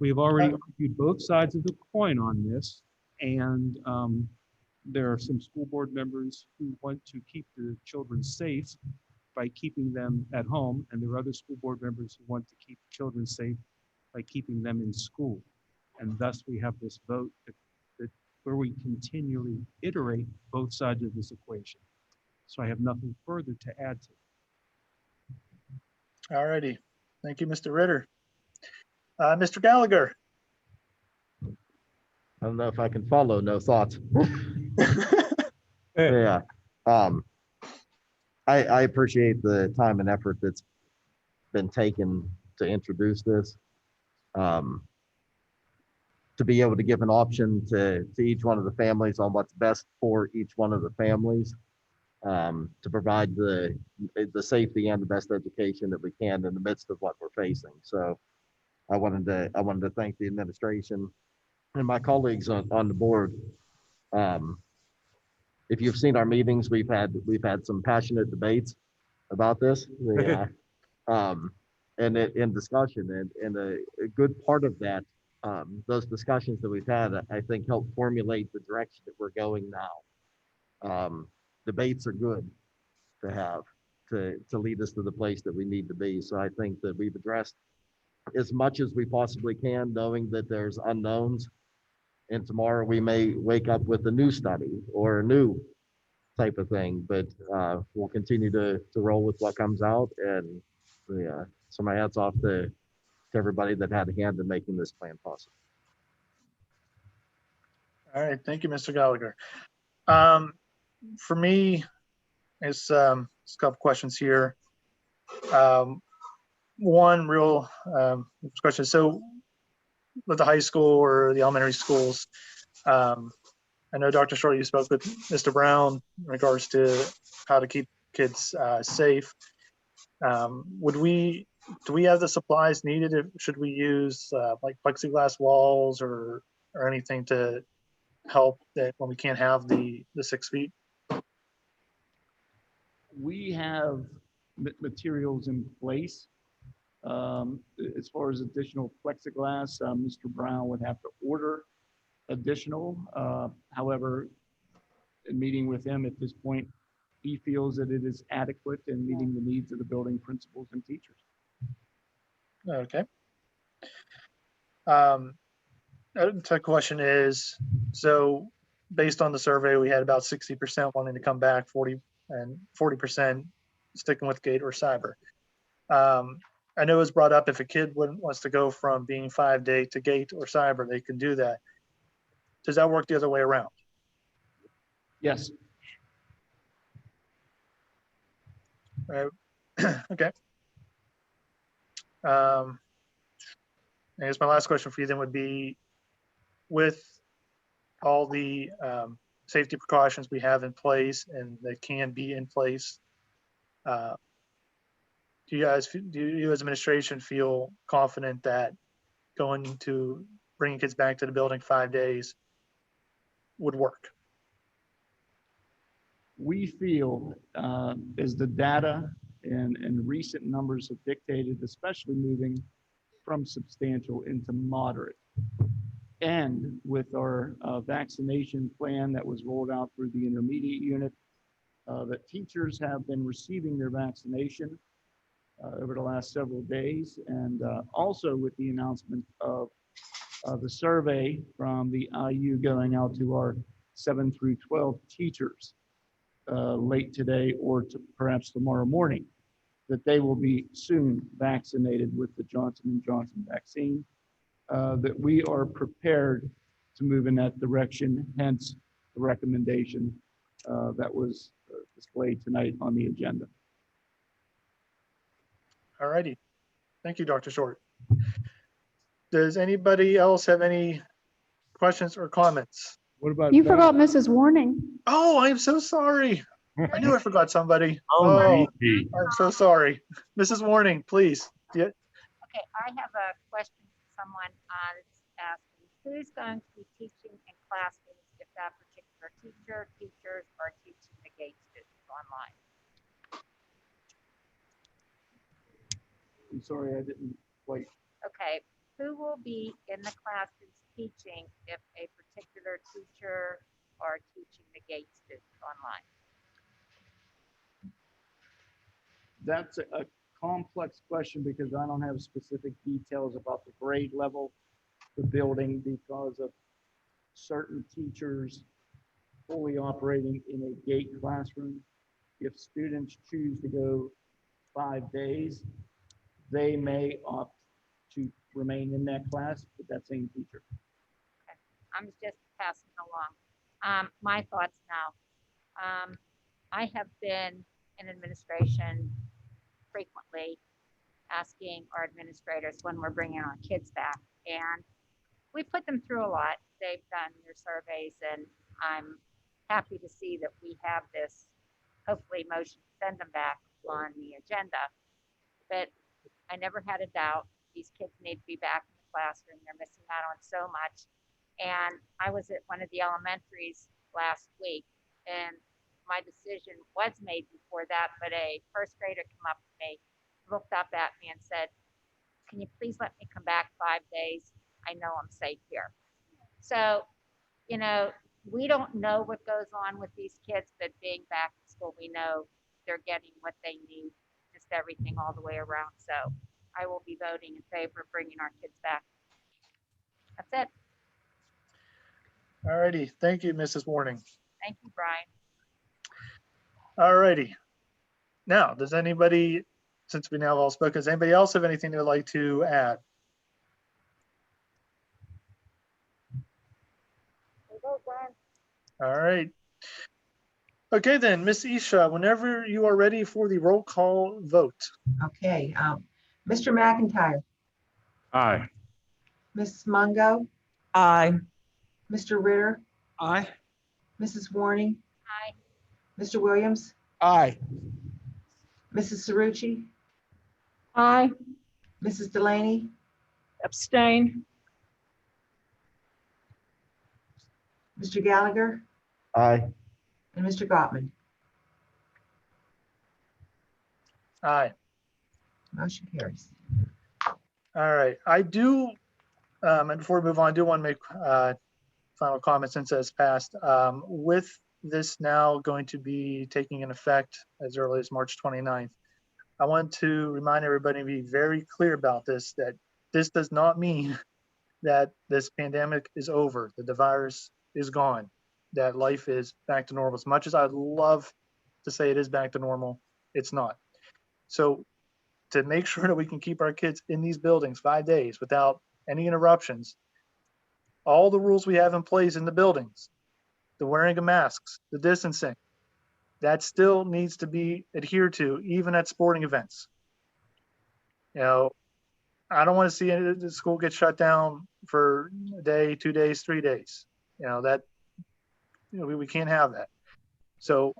We've already argued both sides of the coin on this, and there are some school board members who want to keep the children safe by keeping them at home, and there are other school board members who want to keep children safe by keeping them in school. And thus we have this vote that where we continually iterate both sides of this equation. So I have nothing further to add to. All righty. Thank you, Mr. Ritter. Mr. Gallagher. I don't know if I can follow no thoughts. Yeah. I appreciate the time and effort that's been taken to introduce this. To be able to give an option to each one of the families on what's best for each one of the families, to provide the safety and the best education that we can in the midst of what we're facing. So I wanted to thank the administration and my colleagues on the board. If you've seen our meetings, we've had some passionate debates about this, and in discussion, and a good part of that, those discussions that we've had, I think, help formulate the direction that we're going now. Debates are good to have to lead us to the place that we need to be. So I think that we've addressed as much as we possibly can, knowing that there's unknowns. And tomorrow we may wake up with a new study or a new type of thing, but we'll continue to roll with what comes out. And so my hats off to everybody that had a hand in making this plan possible. All right. Thank you, Mr. Gallagher. For me, it's a couple questions here. One real question. So with the high school or the elementary schools, I know, Dr. Short, you spoke with Mr. Brown in regards to how to keep kids safe. Do we have the supplies needed? Should we use like plexiglass walls or anything to help that when we can't have the 6 feet? We have materials in place. As far as additional plexiglass, Mr. Brown would have to order additional. However, in meeting with him at this point, he feels that it is adequate in meeting the needs of the building principals and teachers. Okay. The question is, so based on the survey, we had about 60% wanting to come back, 40% sticking with Gate or Cyber. I know it was brought up if a kid wants to go from being 5-day to Gate or Cyber, they can do that. Does that work the other way around? Yes. Okay. I guess my last question for you then would be, with all the safety precautions we have in place and that can be in place, do you as administration feel confident that going to bringing kids back to the building 5 days would work? We feel, as the data and recent numbers have dictated, especially moving from substantial into moderate, and with our vaccination plan that was rolled out through the intermediate unit, that teachers have been receiving their vaccination over the last several days, and also with the announcement of the survey from the IU going out to our 7 through 12 teachers late today or perhaps tomorrow morning, that they will be soon vaccinated with the Johnson & Johnson vaccine, that we are prepared to move in that direction, hence the recommendation that was displayed tonight on the agenda. All righty. Thank you, Dr. Short. Does anybody else have any questions or comments? What about? You forgot Mrs. Warning. Oh, I'm so sorry. I knew I forgot somebody. Oh, I'm so sorry. Mrs. Warning, please. Yeah. Okay, I have a question for someone that's asking, who's going to be teaching in classrooms if that particular teachers are teaching the GATE students online? I'm sorry, I didn't quite. Okay, who will be in the classrooms teaching if a particular teacher are teaching the GATE students online? That's a complex question because I don't have specific details about the grade level, the building, because of certain teachers fully operating in a GATE classroom. If students choose to go 5 days, they may opt to remain in that class with that same teacher. Okay. I'm just passing along. My thoughts now. I have been in administration frequently asking our administrators when we're bringing our kids back, and we put them through a lot. They've done their surveys, and I'm happy to see that we have this hopefully motion to send them back on the agenda. But I never had a doubt these kids need to be back in the classroom. They're missing out on so much. And I was at one of the elementaries last week, and my decision was made before that, but a first grader came up to me, looked up at me and said, "Can you please let me come back 5 days? I know I'm safe here." So, you know, we don't know what goes on with these kids, but being back in school, we know they're getting what they need, just everything all the way around. So I will be voting in favor of bringing our kids back. That's it. All righty. Thank you, Mrs. Warning. Thank you, Brian. All righty. Now, does anybody, since we now have all spoken, does anybody else have anything they'd like to add? All right. Okay, then, Miss Isha, whenever you are ready for the roll call vote. Okay, Mr. McIntyre, Aye. Mrs. Mungo, Aye. Mr. Ritter, Aye. Mrs. Warning, Aye. Mr. Williams, Aye. Mrs. Cerrucci, Aye. Mrs. Delaney, Abstain. Mr. Gallagher, Aye. and Mr. Gottman. Aye. Motion carries. All right. I do, and before we move on, I do want to make final comments since it's passed. With this now going to be taking an effect as early as March 29th, I want to remind everybody to be very clear about this, that this does not mean that this pandemic is over, that the virus is gone, that life is back to normal. As much as I'd love to say it is back to normal, it's not. So to make sure that we can keep our kids in these buildings 5 days without any interruptions, all the rules we have in place in the buildings, the wearing of masks, the distancing, that still needs to be adhered to, even at sporting events. You know, I don't want to see the school get shut down for a day, 2 days, 3 days. You know, that, you know, we can't have that. So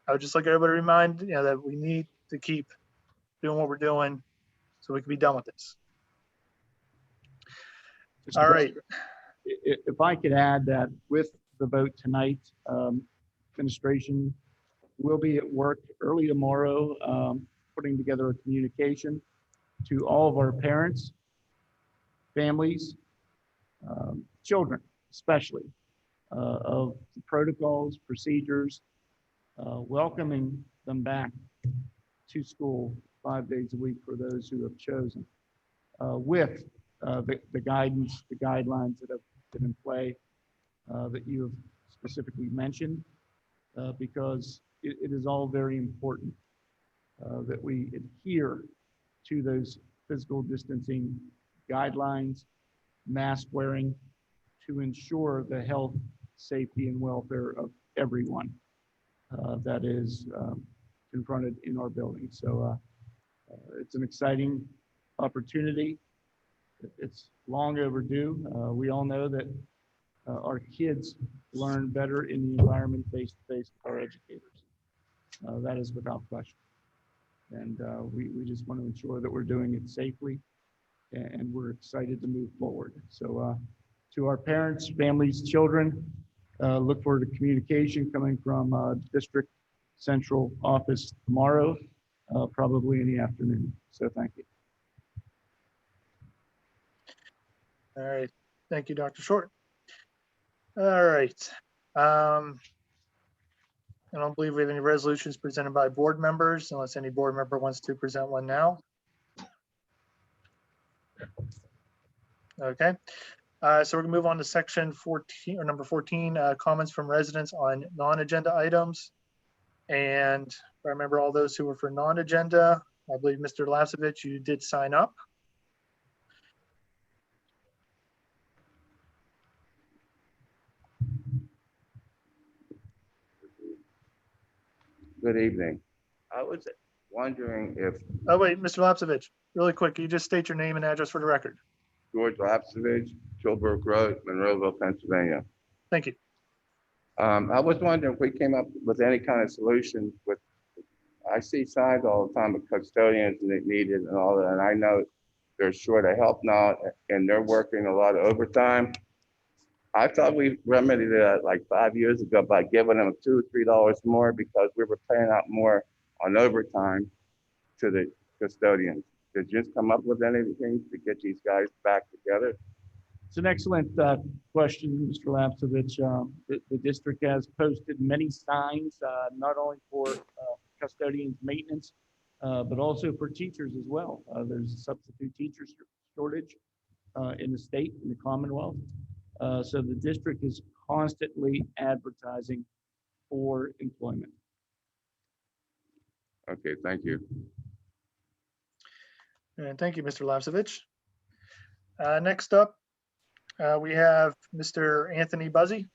I would just like everybody to remind, you know, that we need to keep doing what we're doing so we can be done with this. All right. If I could add that with the vote tonight, administration will be at work early tomorrow, putting together a communication to all of our parents, families, children, especially, of the protocols, procedures, welcoming them back to school 5 days a week for those who have chosen, with the guidance, the guidelines that have been in play that you have specifically mentioned, because it is all very important that we adhere to those physical distancing guidelines, mask wearing, to ensure the health, safety, and welfare of everyone that is confronted in our building. So it's an exciting opportunity. It's long overdue. We all know that our kids learn better in the environment face-to-face with our educators. That is without question. And we just want to ensure that we're doing it safely, and we're excited to move forward. So to our parents, families, children, look forward to communication coming from District Central Office tomorrow, probably in the afternoon. So thank you. All right. Thank you, Dr. Short. All right. I don't believe we have any resolutions presented by board members, unless any board member wants to present one now. Okay. So we're gonna move on to section 14, or number 14, comments from residents on non-agenda items. And if I remember all those who were for non-agenda, I believe Mr. Lasevich, you did sign up. Good evening. I was wondering if Oh wait, Mr. Lapsevich, really quick, can you just state your name and address for the record? George Lapsevich, Chilbrook Road, Monroeville, Pennsylvania. Thank you. I was wondering if we came up with any kind of solution with, I see signs all the time of custodians and they need it and all that, and I know they're short of help now and they're working a lot of overtime. I thought we remedied that like 5 years ago by giving them $2 or $3 more because we were paying out more on overtime to the custodians. Did you just come up with anything to get these guys back together? It's an excellent question, Mr. Lapsevich. The district has posted many signs, not only for custodians maintenance, but also for teachers as well. There's a substitute teacher shortage in the state, in the Commonwealth. So the district is constantly advertising for employment. Okay, thank you. And thank you, Mr. Lapsevich. Next up, we have Mr. Anthony Buzzy.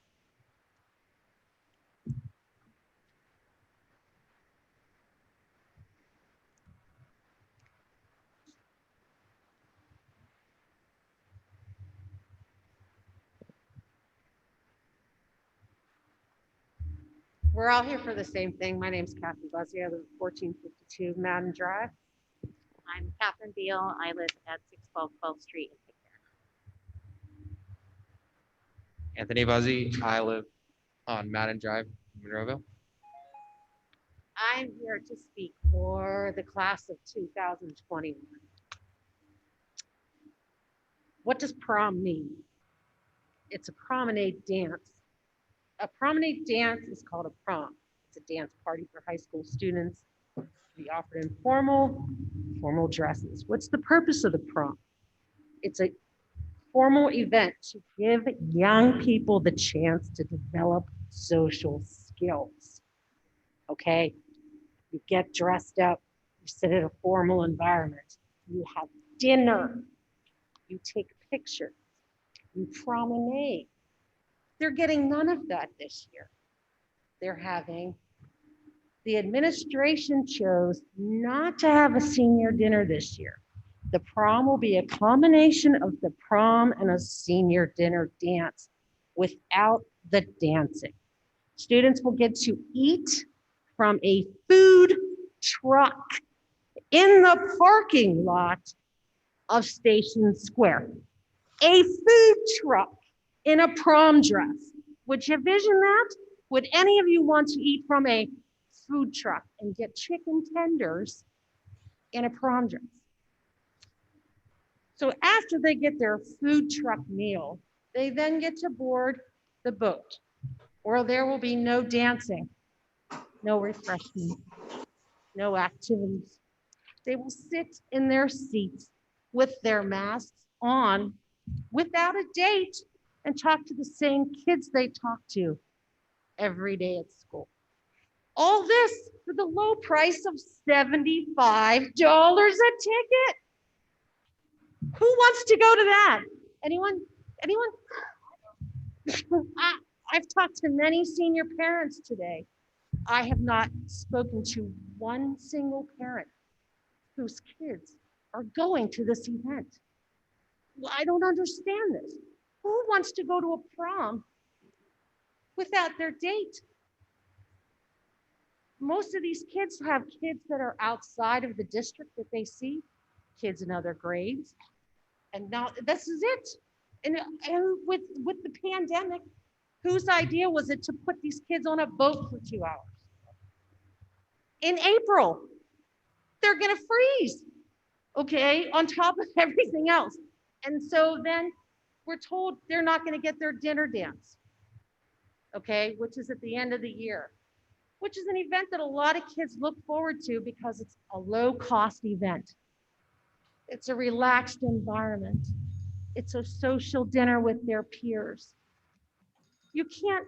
We're all here for the same thing. My name's Kathy Buzzy. I live at 1452 Madden Drive. I'm Catherine Beal. I live at 612 12th Street in Pittsburgh. Anthony Buzzy. I live on Madden Drive, Monroeville. I'm here to speak for the class of 2021. What does prom mean? It's a promenade dance. A promenade dance is called a prom. It's a dance party for high school students to be offered in formal dresses. What's the purpose of the prom? It's a formal event to give young people the chance to develop social skills. Okay, you get dressed up, you sit in a formal environment, you have dinner, you take pictures, you promenade. They're getting none of that this year. The administration chose not to have a senior dinner this year. The prom will be a combination of the prom and a senior dinner dance without the dancing. Students will get to eat from a food truck in the parking lot of Station Square. A food truck in a prom dress. Would you envision that? Would any of you want to eat from a food truck and get chicken tenders in a prom dress? So after they get their food truck meal, They then get to board the boat, where there will be no dancing, no refreshment, no activities. They will sit in their seats with their masks on without a date and talk to the same kids they talk to every day at school. All this for the low price of $75 a ticket. Who wants to go to that? Anyone? Anyone? I've talked to many senior parents today. I have not spoken to one single parent whose kids are going to this event. Well, I don't understand this. Who wants to go to a prom without their date? Most of these kids have kids that are outside of the district that they see, kids in other grades. And now this is it. And with the pandemic, whose idea was it to put these kids on a boat for 2 hours? In April, they're gonna freeze, okay, on top of everything else. And so then we're told they're not gonna get their dinner dance, okay, which is at the end of the year, which is an event that a lot of kids look forward to because it's a low-cost event. It's a relaxed environment. It's a social dinner with their peers. You can't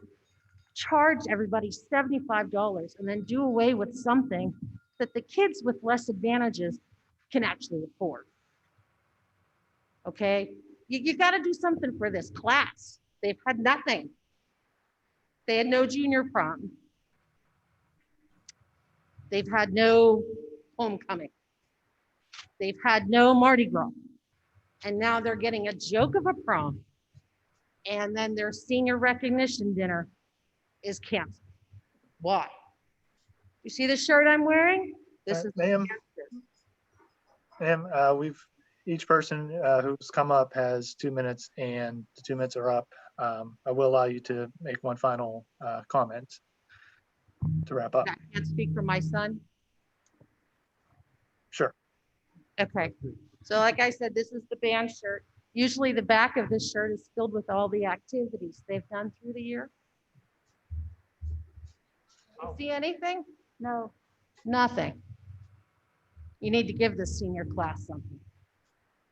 charge everybody $75 and then do away with something that the kids with less advantages can actually afford. Okay, you got to do something for this class. They've had nothing. They had no junior prom. They've had no homecoming. They've had no Mardi Gras. And now they're getting a joke of a prom. And then their senior recognition dinner is canceled. Why? You see the shirt I'm wearing? This is Ma'am, each person who's come up has 2 minutes, and the 2 minutes are up. I will allow you to make one final comment to wrap up. I can't speak for my son. Sure. Okay. So like I said, this is the band shirt. Usually the back of this shirt is filled with all the activities they've done through the year. You see anything? No, nothing. You need to give this senior class something.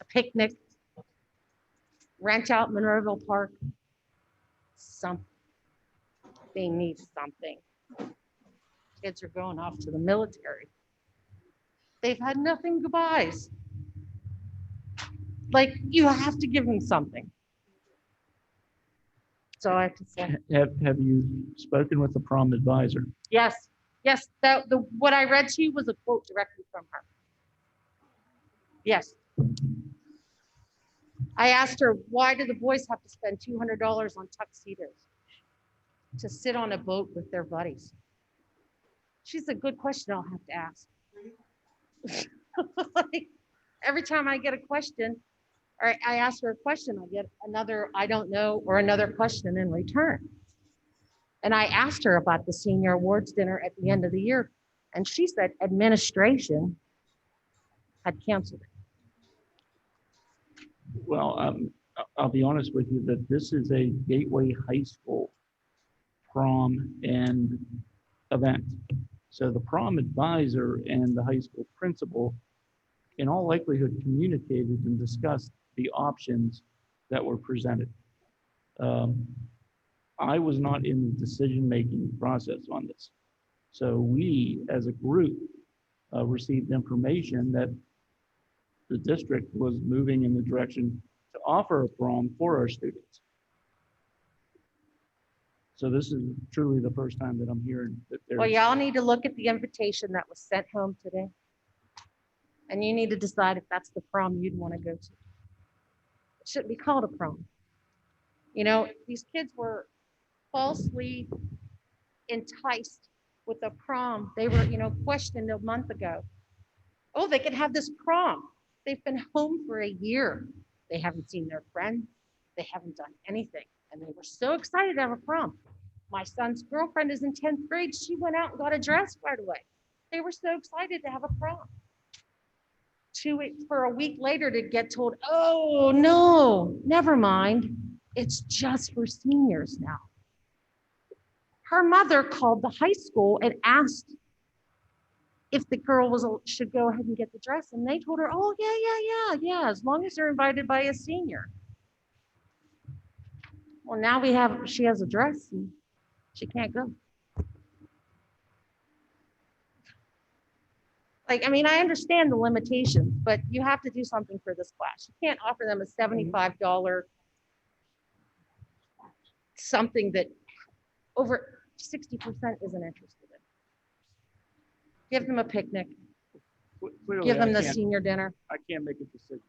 A picnic, rent out Monroeville Park, something. They need something. Kids are going off to the military. They've had nothing goodbyes. Like, you have to give them something. So I have to say. Have you spoken with the prom advisor? Yes, yes, what I read to you was a quote directly from her. Yes. I asked her, why do the boys have to spend $200 on tuxedos to sit on a boat with their buddies? She's a good question I'll have to ask. Like, every time I get a question, or I ask her a question, I get another I don't know or another question in return. And I asked her about the senior awards dinner at the end of the year, and she said administration had canceled it. Well, I'll be honest with you that this is a Gateway High School prom and event. So the prom advisor and the high school principal, in all likelihood, communicated and discussed the options that were presented. I was not in the decision-making process on this. So we, as a group, received information that the district was moving in the direction to offer a prom for our students. So this is truly the first time that I'm hearing that there's. Well, y'all need to look at the invitation that was sent home today. And you need to decide if that's the prom you'd want to go to. It shouldn't be called a prom. You know, these kids were falsely enticed with a prom. They were, questioned a month ago. Oh, they could have this prom. They've been home for a year. They haven't seen their friends. They haven't done anything. And they were so excited to have a prom. My son's girlfriend is in 10th grade. She went out and got a dress right away. They were so excited to have a prom. For a week later to get told, oh, no, never mind. It's just for seniors now. Her mother called the high school and asked if the girl should go ahead and get the dress. And they told her, oh, yeah, as long as they're invited by a senior. Well, now she has a dress and she can't go. Like, I mean, I understand the limitations, but you have to do something for this class. You can't offer them a $75 something that over 60% isn't interested in. Give them a picnic. Clearly, Give them I the can't- senior dinner. I can't make a decision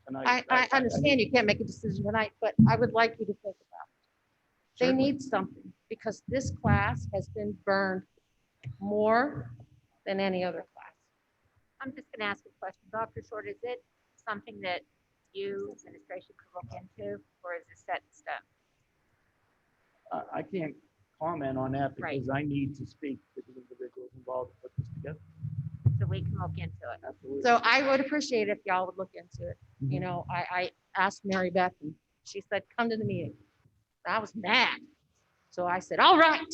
tonight. I understand you can't make a decision tonight, but I would like you to think about it. They Certainly. need something because this class has been burned more than any other class. I'm just gonna ask a question. Dr. Short, is it something that you, administration, could look into, or is it set in stone? I can't comment on that Right. because I need to speak to the individuals involved to put this together. So we can look into it. Absolutely. So I would appreciate if y'all would look into it. You know, I asked Mary Beth and she said, come to the meeting. I was mad. So I said, all right.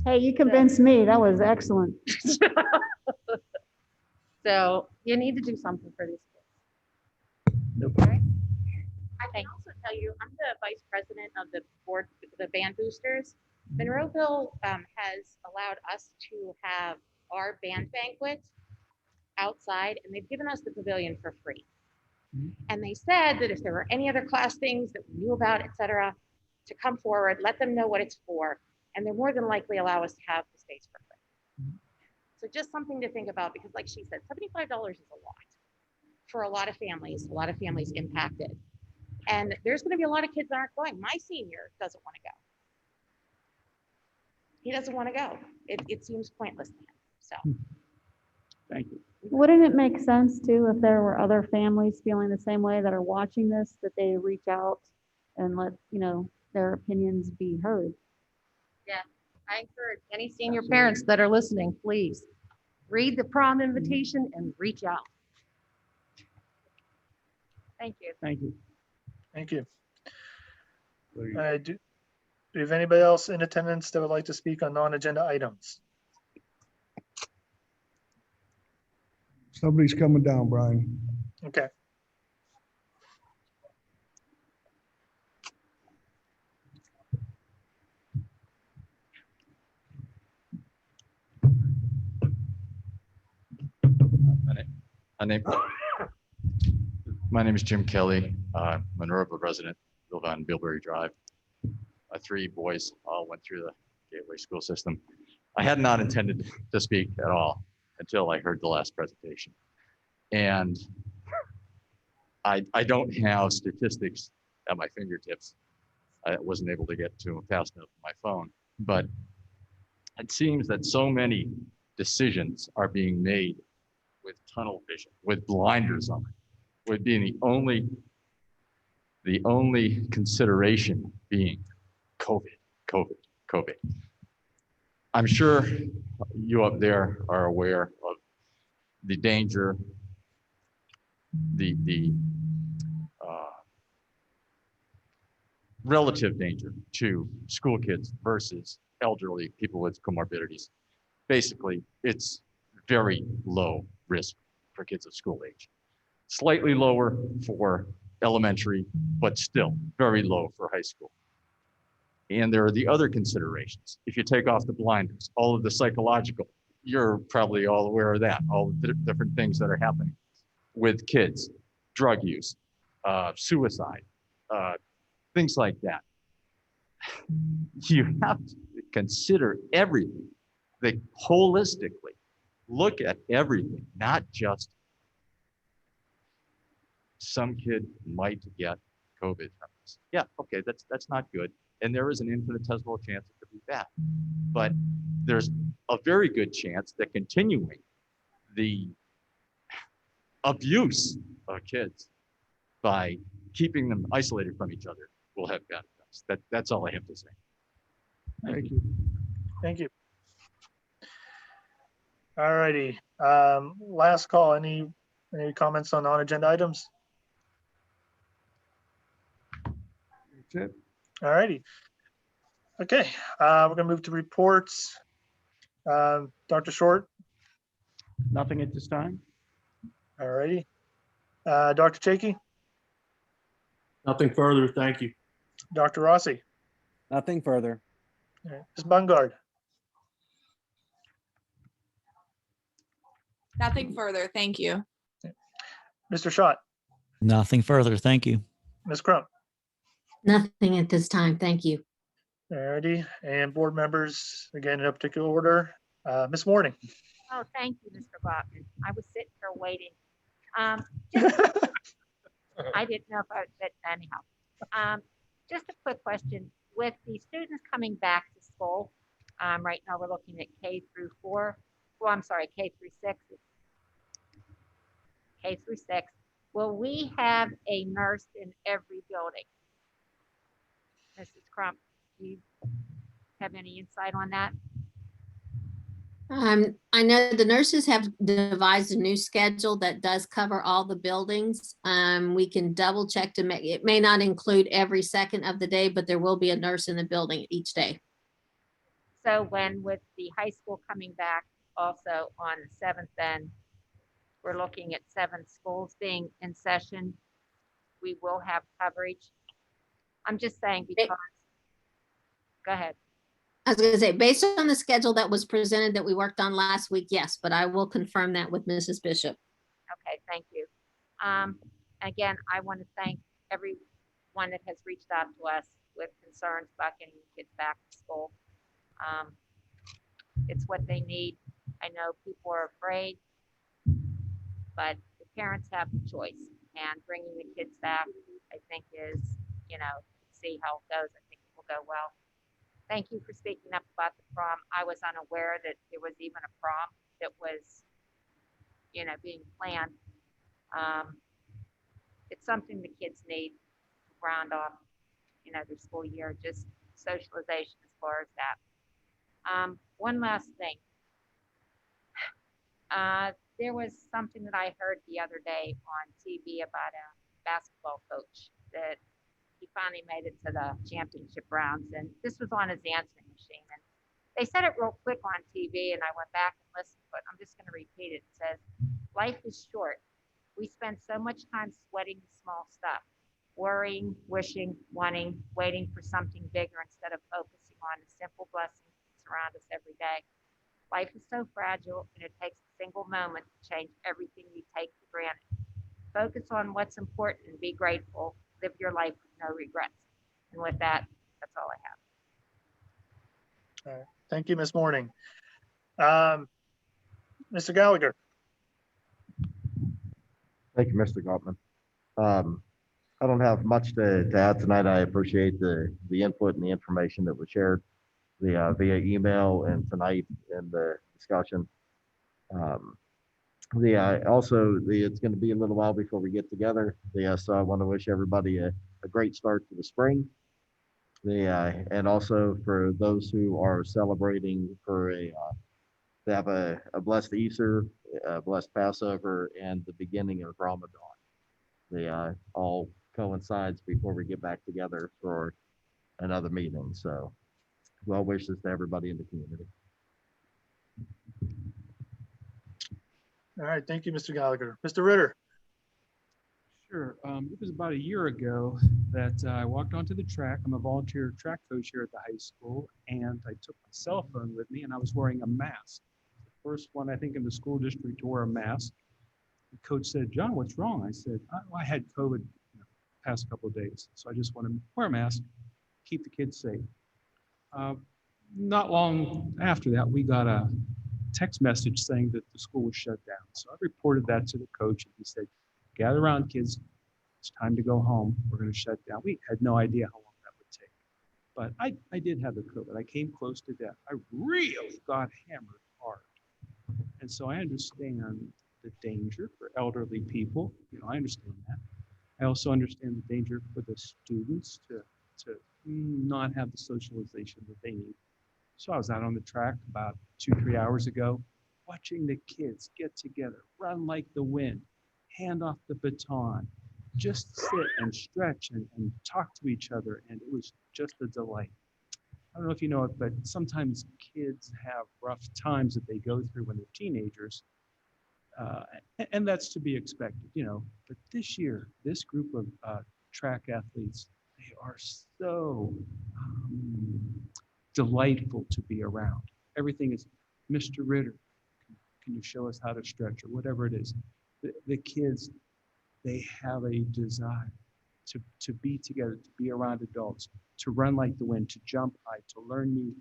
Hey, you convinced me. That was excellent. So you need to do something for these kids. Okay. I can also tell you, I'm the vice president of the board, the band boosters. Monroeville has allowed us to have our band banquet outside, and they've given us the pavilion for free. And they said that if there were any other class things that we knew about, et cetera, to come forward, let them know what it's for, and they're more than likely allow us to have the space for free. So just something to think about, because like she said, $75 is a lot for a lot of families impacted. And there's going to be a lot of kids that aren't going. My senior doesn't want to go. He doesn't want to go. It seems pointless to him. So Thank you. Wouldn't it make sense too, if there were other families feeling the same way that are watching this, that they reach out and let, their opinions be heard? yeah, I encourage any senior parents that are listening, please read the prom invitation and reach out. thank you. Thank you. Thank you. Do we have anybody else in attendance that would like to speak on non-agenda items? Somebody's coming down, Brian. Okay. My name is Jim Kelly, Monroeville resident, live on Bilberry Drive. My 3 boys all went through the Gateway school system. I had not intended to speak at all until I heard the last presentation. And I don't have statistics at my fingertips. I wasn't able to get to them fast enough on my phone, but it seems that so many decisions are being made with tunnel vision, with blinders on, with being the only consideration being COVID. I'm sure you up there are aware of the danger, the relative danger to school kids versus elderly people with comorbidities. Basically, it's very low risk for kids of school age. Slightly lower for elementary, but still very low for high school. And there are the other considerations. If you take off the blinders, all of the psychological, you're probably all aware of that, all of the different things that are happening with kids, drug use, suicide, things like that. You have to consider everything, holistically, look at everything, not just some kid might get COVID from this. Yeah, okay, that's not good. And there is an infinitesimal chance it could be bad. But there's a very good chance that continuing the abuse of kids by keeping them isolated from each other will have bad effects. That's all I have to say. Thank you. Thank you. All righty. Last call. Any comments on non-agenda items? That's it. All righty. Okay, we're gonna move to reports. Dr. Short, Nothing at this time. all righty. Dr. Chaky, Nothing further, thank you. Dr. Rossi, Nothing further. Ms. Bungard, Nothing further, thank you. Mr. Schott, Nothing further. Thank you. Ms. Crump, Nothing at this time. Thank you. all righty. And board members, again, in no particular order. Ms. Morning. Oh, thank you, Mr. Bachman. I was sitting here waiting. I didn't know if I would fit anyhow. Just a quick question. With the students coming back to school, right now we're looking at K through 4. Well, I'm sorry, K through 6. K through 6. Will we have a nurse in every building? Mrs. Crump, do you have any insight on that? I know the nurses have devised a new schedule that does cover all the buildings. We can double check to make, it may not include every second of the day, but there will be a nurse in the building each day. So when with the high school coming back also on the 7th, then we're looking at 7 schools being in session, we will have coverage. I'm just saying because, go ahead. I was going to say, based on the schedule that was presented that we worked on last week, yes, but I will confirm that with Mrs. Bishop. Okay, thank you. Again, I want to thank everyone that has reached out to us with concerns about getting kids back to school. It's what they need. I know people are afraid, but the parents have the choice, and bringing the kids back, I think is, see how it goes. I think it will go well. Thank you for speaking up about the prom. I was unaware that there was even a prom that was, being planned. It's something the kids need to round off, their school year, just socialization as far as that. One last thing. There was something that I heard the other day on TV about a basketball coach that he finally made it to the championship rounds, and this was on his answering machine. And they said it real quick on TV, and I went back and listened, but I'm just going to repeat it. It says, life is short. We spend so much time sweating the small stuff, worrying, wishing, wanting, waiting for something bigger instead of focusing on the simple blessings that surround us every day. Life is so fragile, and it takes a single moment to change everything we take for granted. Focus on what's important and be grateful. Live your life with no regrets. And with that, that's all I have. All right. Thank you, Ms. Morning. Mr. Gallagher. Thank you, Mr. Gottman. I don't have much to add tonight. I appreciate the input and the information that was shared via email and tonight in the discussion. It's going to be a little while before we get together. So I want to wish everybody a great start to the spring. And also for those who are celebrating to have a blessed Easter, a blessed Passover, and the beginning of Ramadan. All coincides before we get back together for another meeting. So well wishes to everybody in the community. All right, thank you, Mr. Gallagher. Mr. Ritter. Sure. It was about a year ago that I walked onto the track. I'm a volunteer track coach here at the high school, and I took my cell phone with me, and I was wearing a mask. The first one, I think, in the school district to wear a mask. The coach said, "John, what's wrong?" I said, I had COVID past couple of days, so I just want to wear a mask, keep the kids safe. Not long after that, we got a text message saying that the school was shut down. So I reported that to the coach, and he said, "Gather around, kids. It's time to go home. We're going to shut down." We had no idea how long that would take. But I did have the COVID. I came close to death. I really got hammered hard. And so I understand the danger for elderly people. I understand that. I also understand the danger for the students to not have the socialization that they need. So I was out on the track about 2-3 hours ago, watching the kids get together, run like the wind, hand off the baton, just sit and stretch and talk to each other. And it was just a delight. I don't know if you know it, but sometimes kids have rough times that they go through when they're teenagers. And that's to be expected, you know. But this year, this group of track athletes, they are so delightful to be around. Everything is, Mr. Ritter, can you show us how to stretch, or whatever it is. The kids, they have a desire to be together, to be around adults, to run like the wind, to jump high, to learn new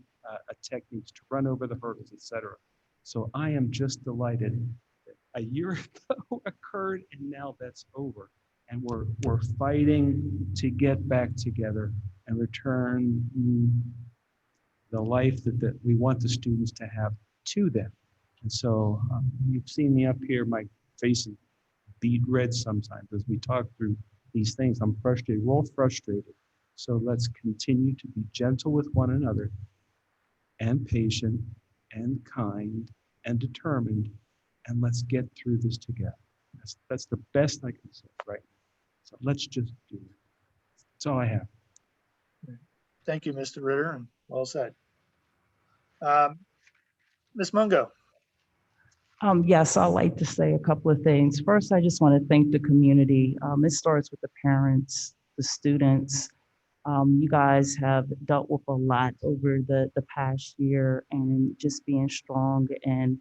techniques, to run over the hurdles, etc. So I am just delighted that a year ago occurred and now that's over. And we're fighting to get back together and return the life that we want the students to have to them. And so you've seen me up here, my face is beet red sometimes as we talk through these things. I'm frustrated, we're all frustrated. So let's continue to be gentle with one another and patient and kind and determined, and let's get through this together. That's the best I can say right now. So let's just do it. That's all I have. Thank you, Mr. Ritter, and well said. Ms. Mungo. Yes, I'd like to say a couple of things. First, I just want to thank the community. It starts with the parents, the students. You guys have dealt with a lot over the past year, and just being strong. And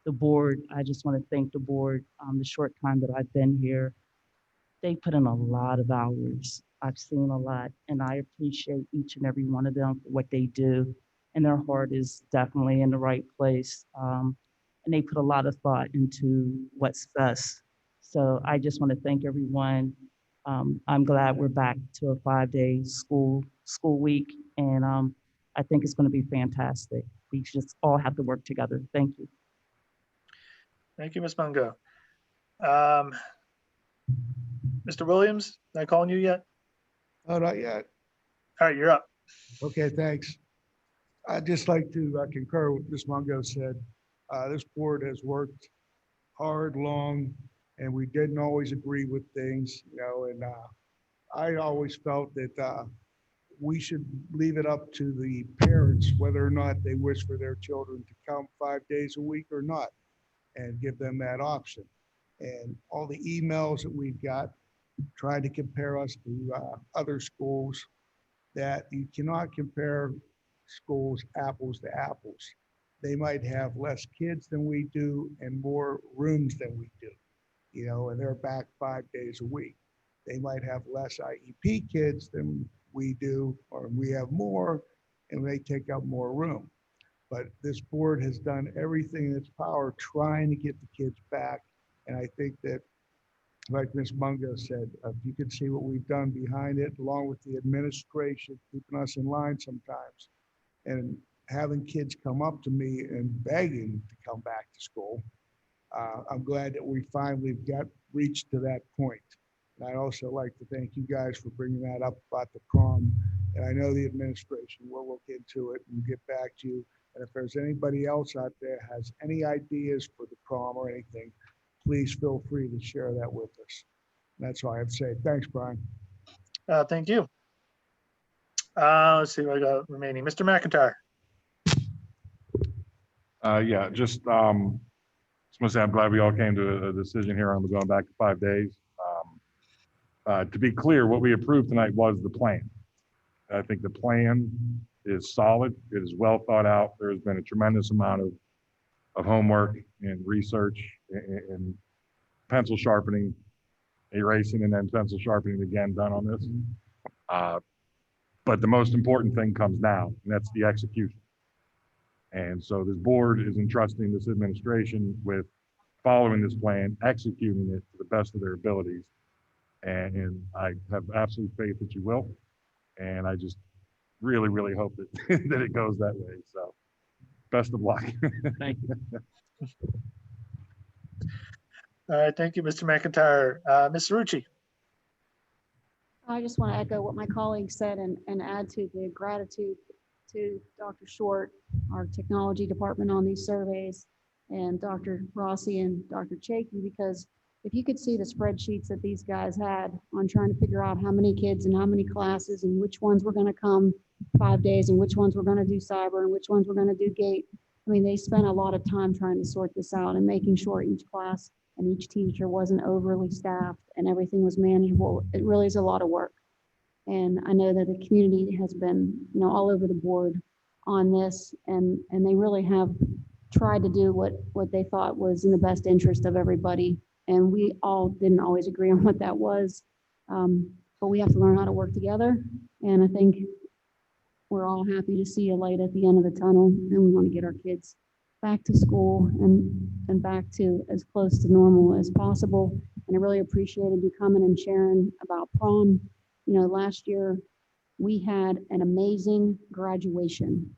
the board, I just want to thank the board. The short time that I've been here, they put in a lot of hours. I've seen a lot, and I appreciate each and every one of them for what they do. And their heart is definitely in the right place. And they put a lot of thought into what's best. So I just want to thank everyone. I'm glad we're back to a 5-day school week, and I think it's going to be fantastic. We just all have to work together. Thank you. Thank you, Ms. Mungo. Mr. Williams, am I calling you yet? Oh, not yet. All right, you're up. Okay, thanks. I'd just like to concur with Ms. Mungo said. This board has worked hard, long, and we didn't always agree with things, you know, and I always felt that we should leave it up to the parents whether or not they wish for their children to come 5 days a week or not, and give them that option. And all the emails that we've got trying to compare us to other schools, that you cannot compare schools apples to apples. They might have less kids than we do and more rooms than we do, you know, and they're back 5 days a week. They might have less IEP kids than we do, or we have more, and they take up more room. But this board has done everything in its power trying to get the kids back. And I think that, like Ms. Mungo said, if you could see what we've done behind it, along with the administration, keeping us in line sometimes, and having kids come up to me and begging to come back to school. I'm glad that we finally reached to that point. And I'd also like to thank you guys for bringing that up about the prom. And I know the administration will look into it and get back to you. And if there's anybody else out there has any ideas for the prom or anything, please feel free to share that with us. And that's all I have to say. Thanks, Brian. Thank you. Let's see what I got remaining. Mr. McIntyre. Yeah, just want to say I'm glad we all came to a decision here on going back to 5 days. To be clear, what we approved tonight was the plan. I think the plan is solid. It is well thought out. There has been a tremendous amount of homework and research and pencil sharpening, erasing, and then pencil sharpening again done on this. But the most important thing comes now, and that's the execution. And so this board is entrusting this administration with following this plan, executing it to the best of their abilities. And I have absolute faith that you will. And I just really, really hope that, that it goes that way. So best of luck. Thank you. All right, thank you, Mr. McIntyre. Ms. Rucci. I just want to echo what my colleague said and add to the gratitude to Dr. Short, our technology department on these surveys, and Dr. Rossi and Dr. Chakey, because if you could see the spreadsheets that these guys had on trying to figure out how many kids and how many classes and which ones were going to come 5 days and which ones were going to do cyber and which ones were going to do gate. I mean, they spent a lot of time trying to sort this out and making sure each class and each teacher wasn't overly staffed and everything was manageable. It really is a lot of work. And I know that the community has been, you know, all over the board on this, and they really have tried to do what they thought was in the best interest of everybody. And we all didn't always agree on what that was, but we have to learn how to work together. And I think we're all happy to see a light at the end of the tunnel, and we want to get our kids back to school and back to as close to normal as possible. And I really appreciated you coming and sharing about prom. You know, last year we had an amazing graduation,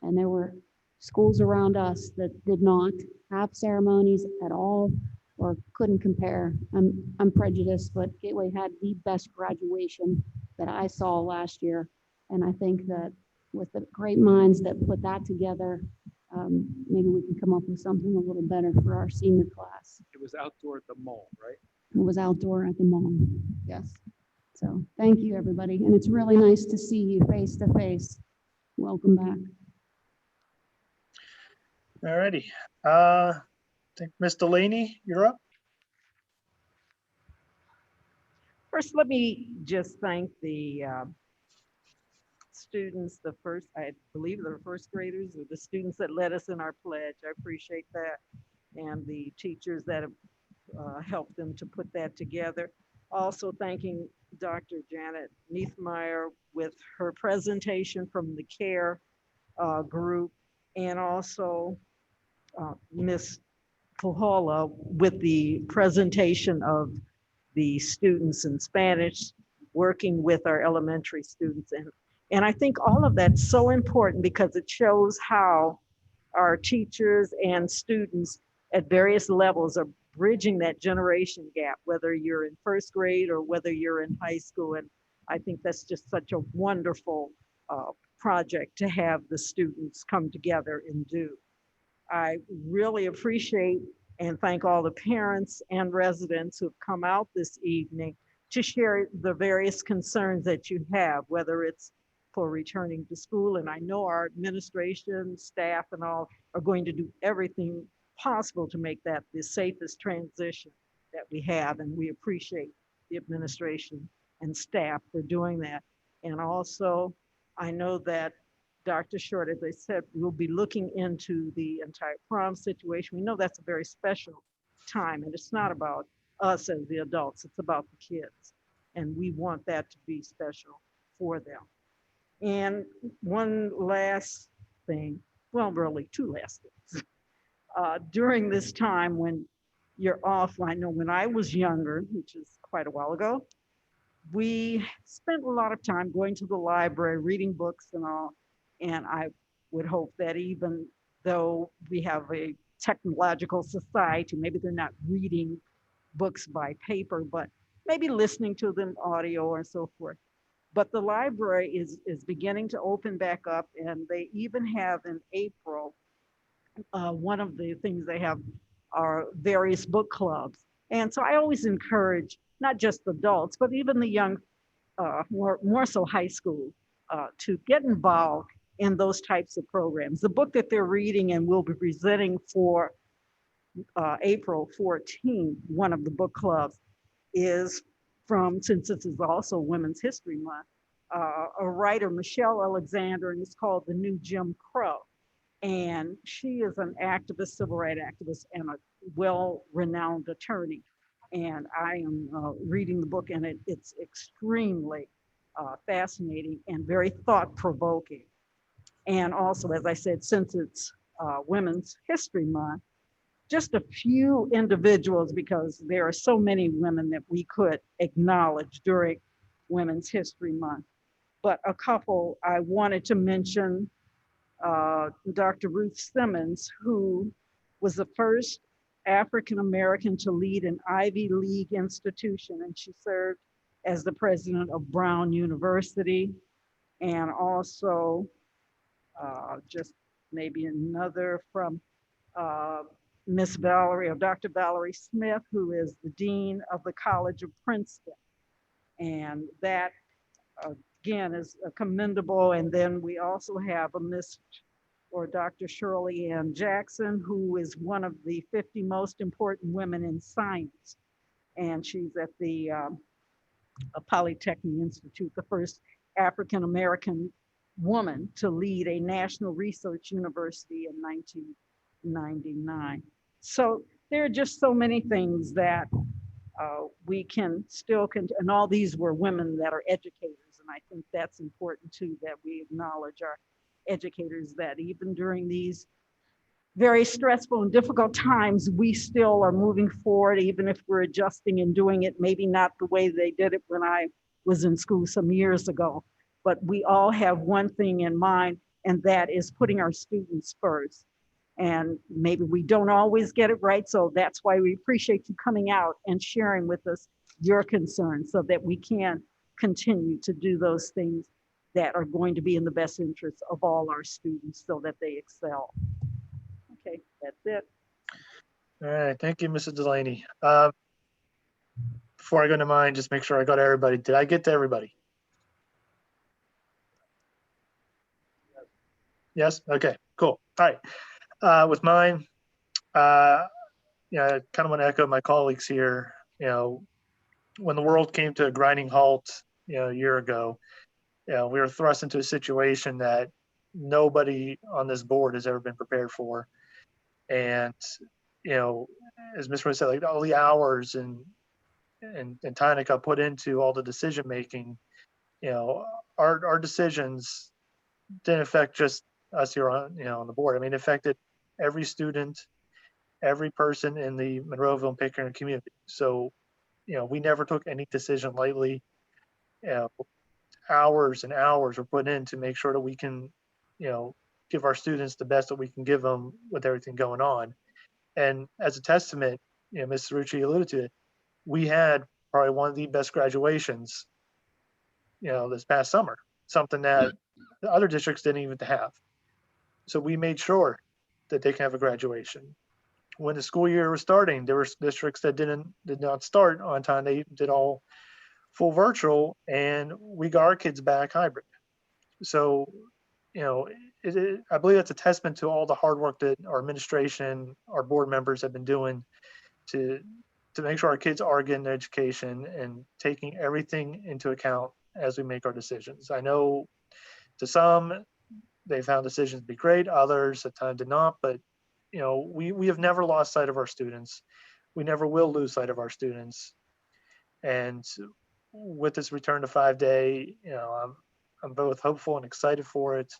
and there were schools around us that did not have ceremonies at all or couldn't compare. I'm prejudiced, but Gateway had the best graduation that I saw last year. And I think that with the great minds that put that together, maybe we can come up with something a little better for our senior class. It was outdoor at the mall, right? It was outdoor at the mall. Yes. So thank you, everybody. And it's really nice to see you face to face. Welcome back. All righty. I think Ms. Delaney, you're up. First, let me just thank the students, I believe they're first graders, or the students that led us in our pledge. I appreciate that. And the teachers that have helped them to put that together. Also thanking Dr. Janet Neathmeyer with her presentation from the CARE group, and also Ms. Pujola with the presentation of the students in Spanish, working with our elementary students. And I think all of that's so important because it shows how our teachers and students at various levels are bridging that generation gap, whether you're in first grade or whether you're in high school. And I think that's just such a wonderful project to have the students come together and do. I really appreciate and thank all the parents and residents who've come out this evening to share the various concerns that you have, whether it's for returning to school. And I know our administration, staff, and all are going to do everything possible to make that the safest transition that we have. And we appreciate the administration and staff for doing that. And also, I know that Dr. Short, as I said, we'll be looking into the entire prom situation. We know that's a very special time, and it's not about us as the adults, it's about the kids. And we want that to be special for them. And one last thing, well, really two last things. During this time when you're off, I know when I was younger, which is quite a while ago, we spent a lot of time going to the library, reading books and all. And I would hope that even though we have a technological society, maybe they're not reading books by paper, but maybe listening to them audio or so forth. But the library is beginning to open back up, and they even have in April, one of the things they have are various book clubs. And so I always encourage not just adults, but even the young, more so high school, to get involved in those types of programs. The book that they're reading and will be presenting for April 14, one of the book clubs, is from, since this is also Women's History Month, a writer, Michelle Alexander, and it's called The New Jim Crow. And she is an activist, civil rights activist, and a well-renowned attorney. And I am reading the book, and it's extremely fascinating and very thought-provoking. And also, as I said, since it's Women's History Month, just a few individuals, because there are so many women that we could acknowledge during Women's History Month. But a couple I wanted to mention, Dr. Ruth Simmons, who was the first African-American to lead an Ivy League institution, and she served as the president of Brown University. And also just maybe another from Miss Valerie or Dr. Valerie Smith, who is the Dean of the College of Princeton. And that, again, is commendable. And then we also have a Miss or Dr. Shirley Ann Jackson, who is one of the 50 most important women in science. And she's at the Polytechnic Institute, the first African-American woman to lead a national research university in 1999. So there are just so many things that we can still, and all these were women that are educators. And I think that's important too, that we acknowledge our educators, that even during these very stressful and difficult times, we still are moving forward, even if we're adjusting and doing it maybe not the way they did it when I was in school some years ago. But we all have one thing in mind, and that is putting our students first. And maybe we don't always get it right, so that's why we appreciate you coming out and sharing with us your concerns so that we can continue to do those things that are going to be in the best interest of all our students so that they excel. Okay, that's it. All right, thank you, Mrs. Delaney. Before I go to mine, just make sure I got everybody. Did I get to everybody? Yes, okay, cool. All right, with mine, I kind of want to echo my colleagues here. When the world came to a grinding halt, a year ago, we were thrust into a situation that nobody on this board has ever been prepared for. And, as Ms. Rose said, like all the hours and time that got put into all the decision making, our decisions didn't affect just us here on, on the board. I mean, it affected every student, every person in the Monroeville and Pickering community. So, we never took any decision lightly. Hours and hours were put in to make sure that we can, give our students the best that we can give them with everything going on. And as a testament, Ms. Rucci alluded to it, we had probably one of the best graduations, this past summer, something that the other districts didn't even have. So we made sure that they can have a graduation. When the school year was starting, there were districts that did not start on time. They did all full virtual, and we got our kids back hybrid. So, I believe that's a testament to all the hard work that our administration, our board members have been doing to make sure our kids are getting education and taking everything into account as we make our decisions. I know to some, they found decisions to be great, others at times did not, but we have never lost sight of our students. We never will lose sight of our students. And with this return to 5-day, I'm both hopeful and excited for it.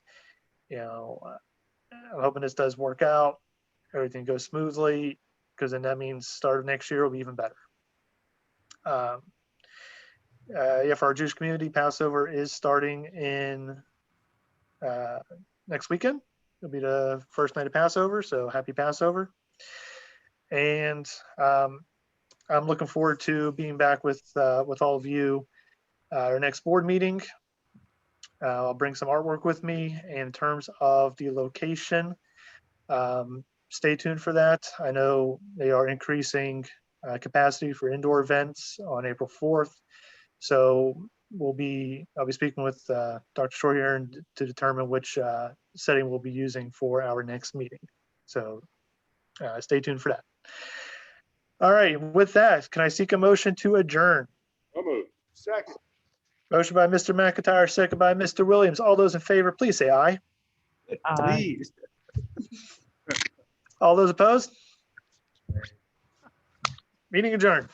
I'm hoping this does work out, everything goes smoothly, because then that means start of next year will be even better. For our Jewish community, Passover is starting in next weekend. It'll be the first night of Passover, so happy Passover. And I'm looking forward to being back with all of you. Our next board meeting, I'll bring some artwork with me. In terms of the location, stay tuned for that. I know they are increasing capacity for indoor events on April 4th. So I'll be speaking with Dr. Shore here to determine which setting we'll be using for our next meeting. So stay tuned for that. All right, with that, can I seek a motion to adjourn? Second. Motion by Mr. McIntyre, second by Mr. Williams. All those in favor, please say aye. Please. All those opposed? Meeting adjourned.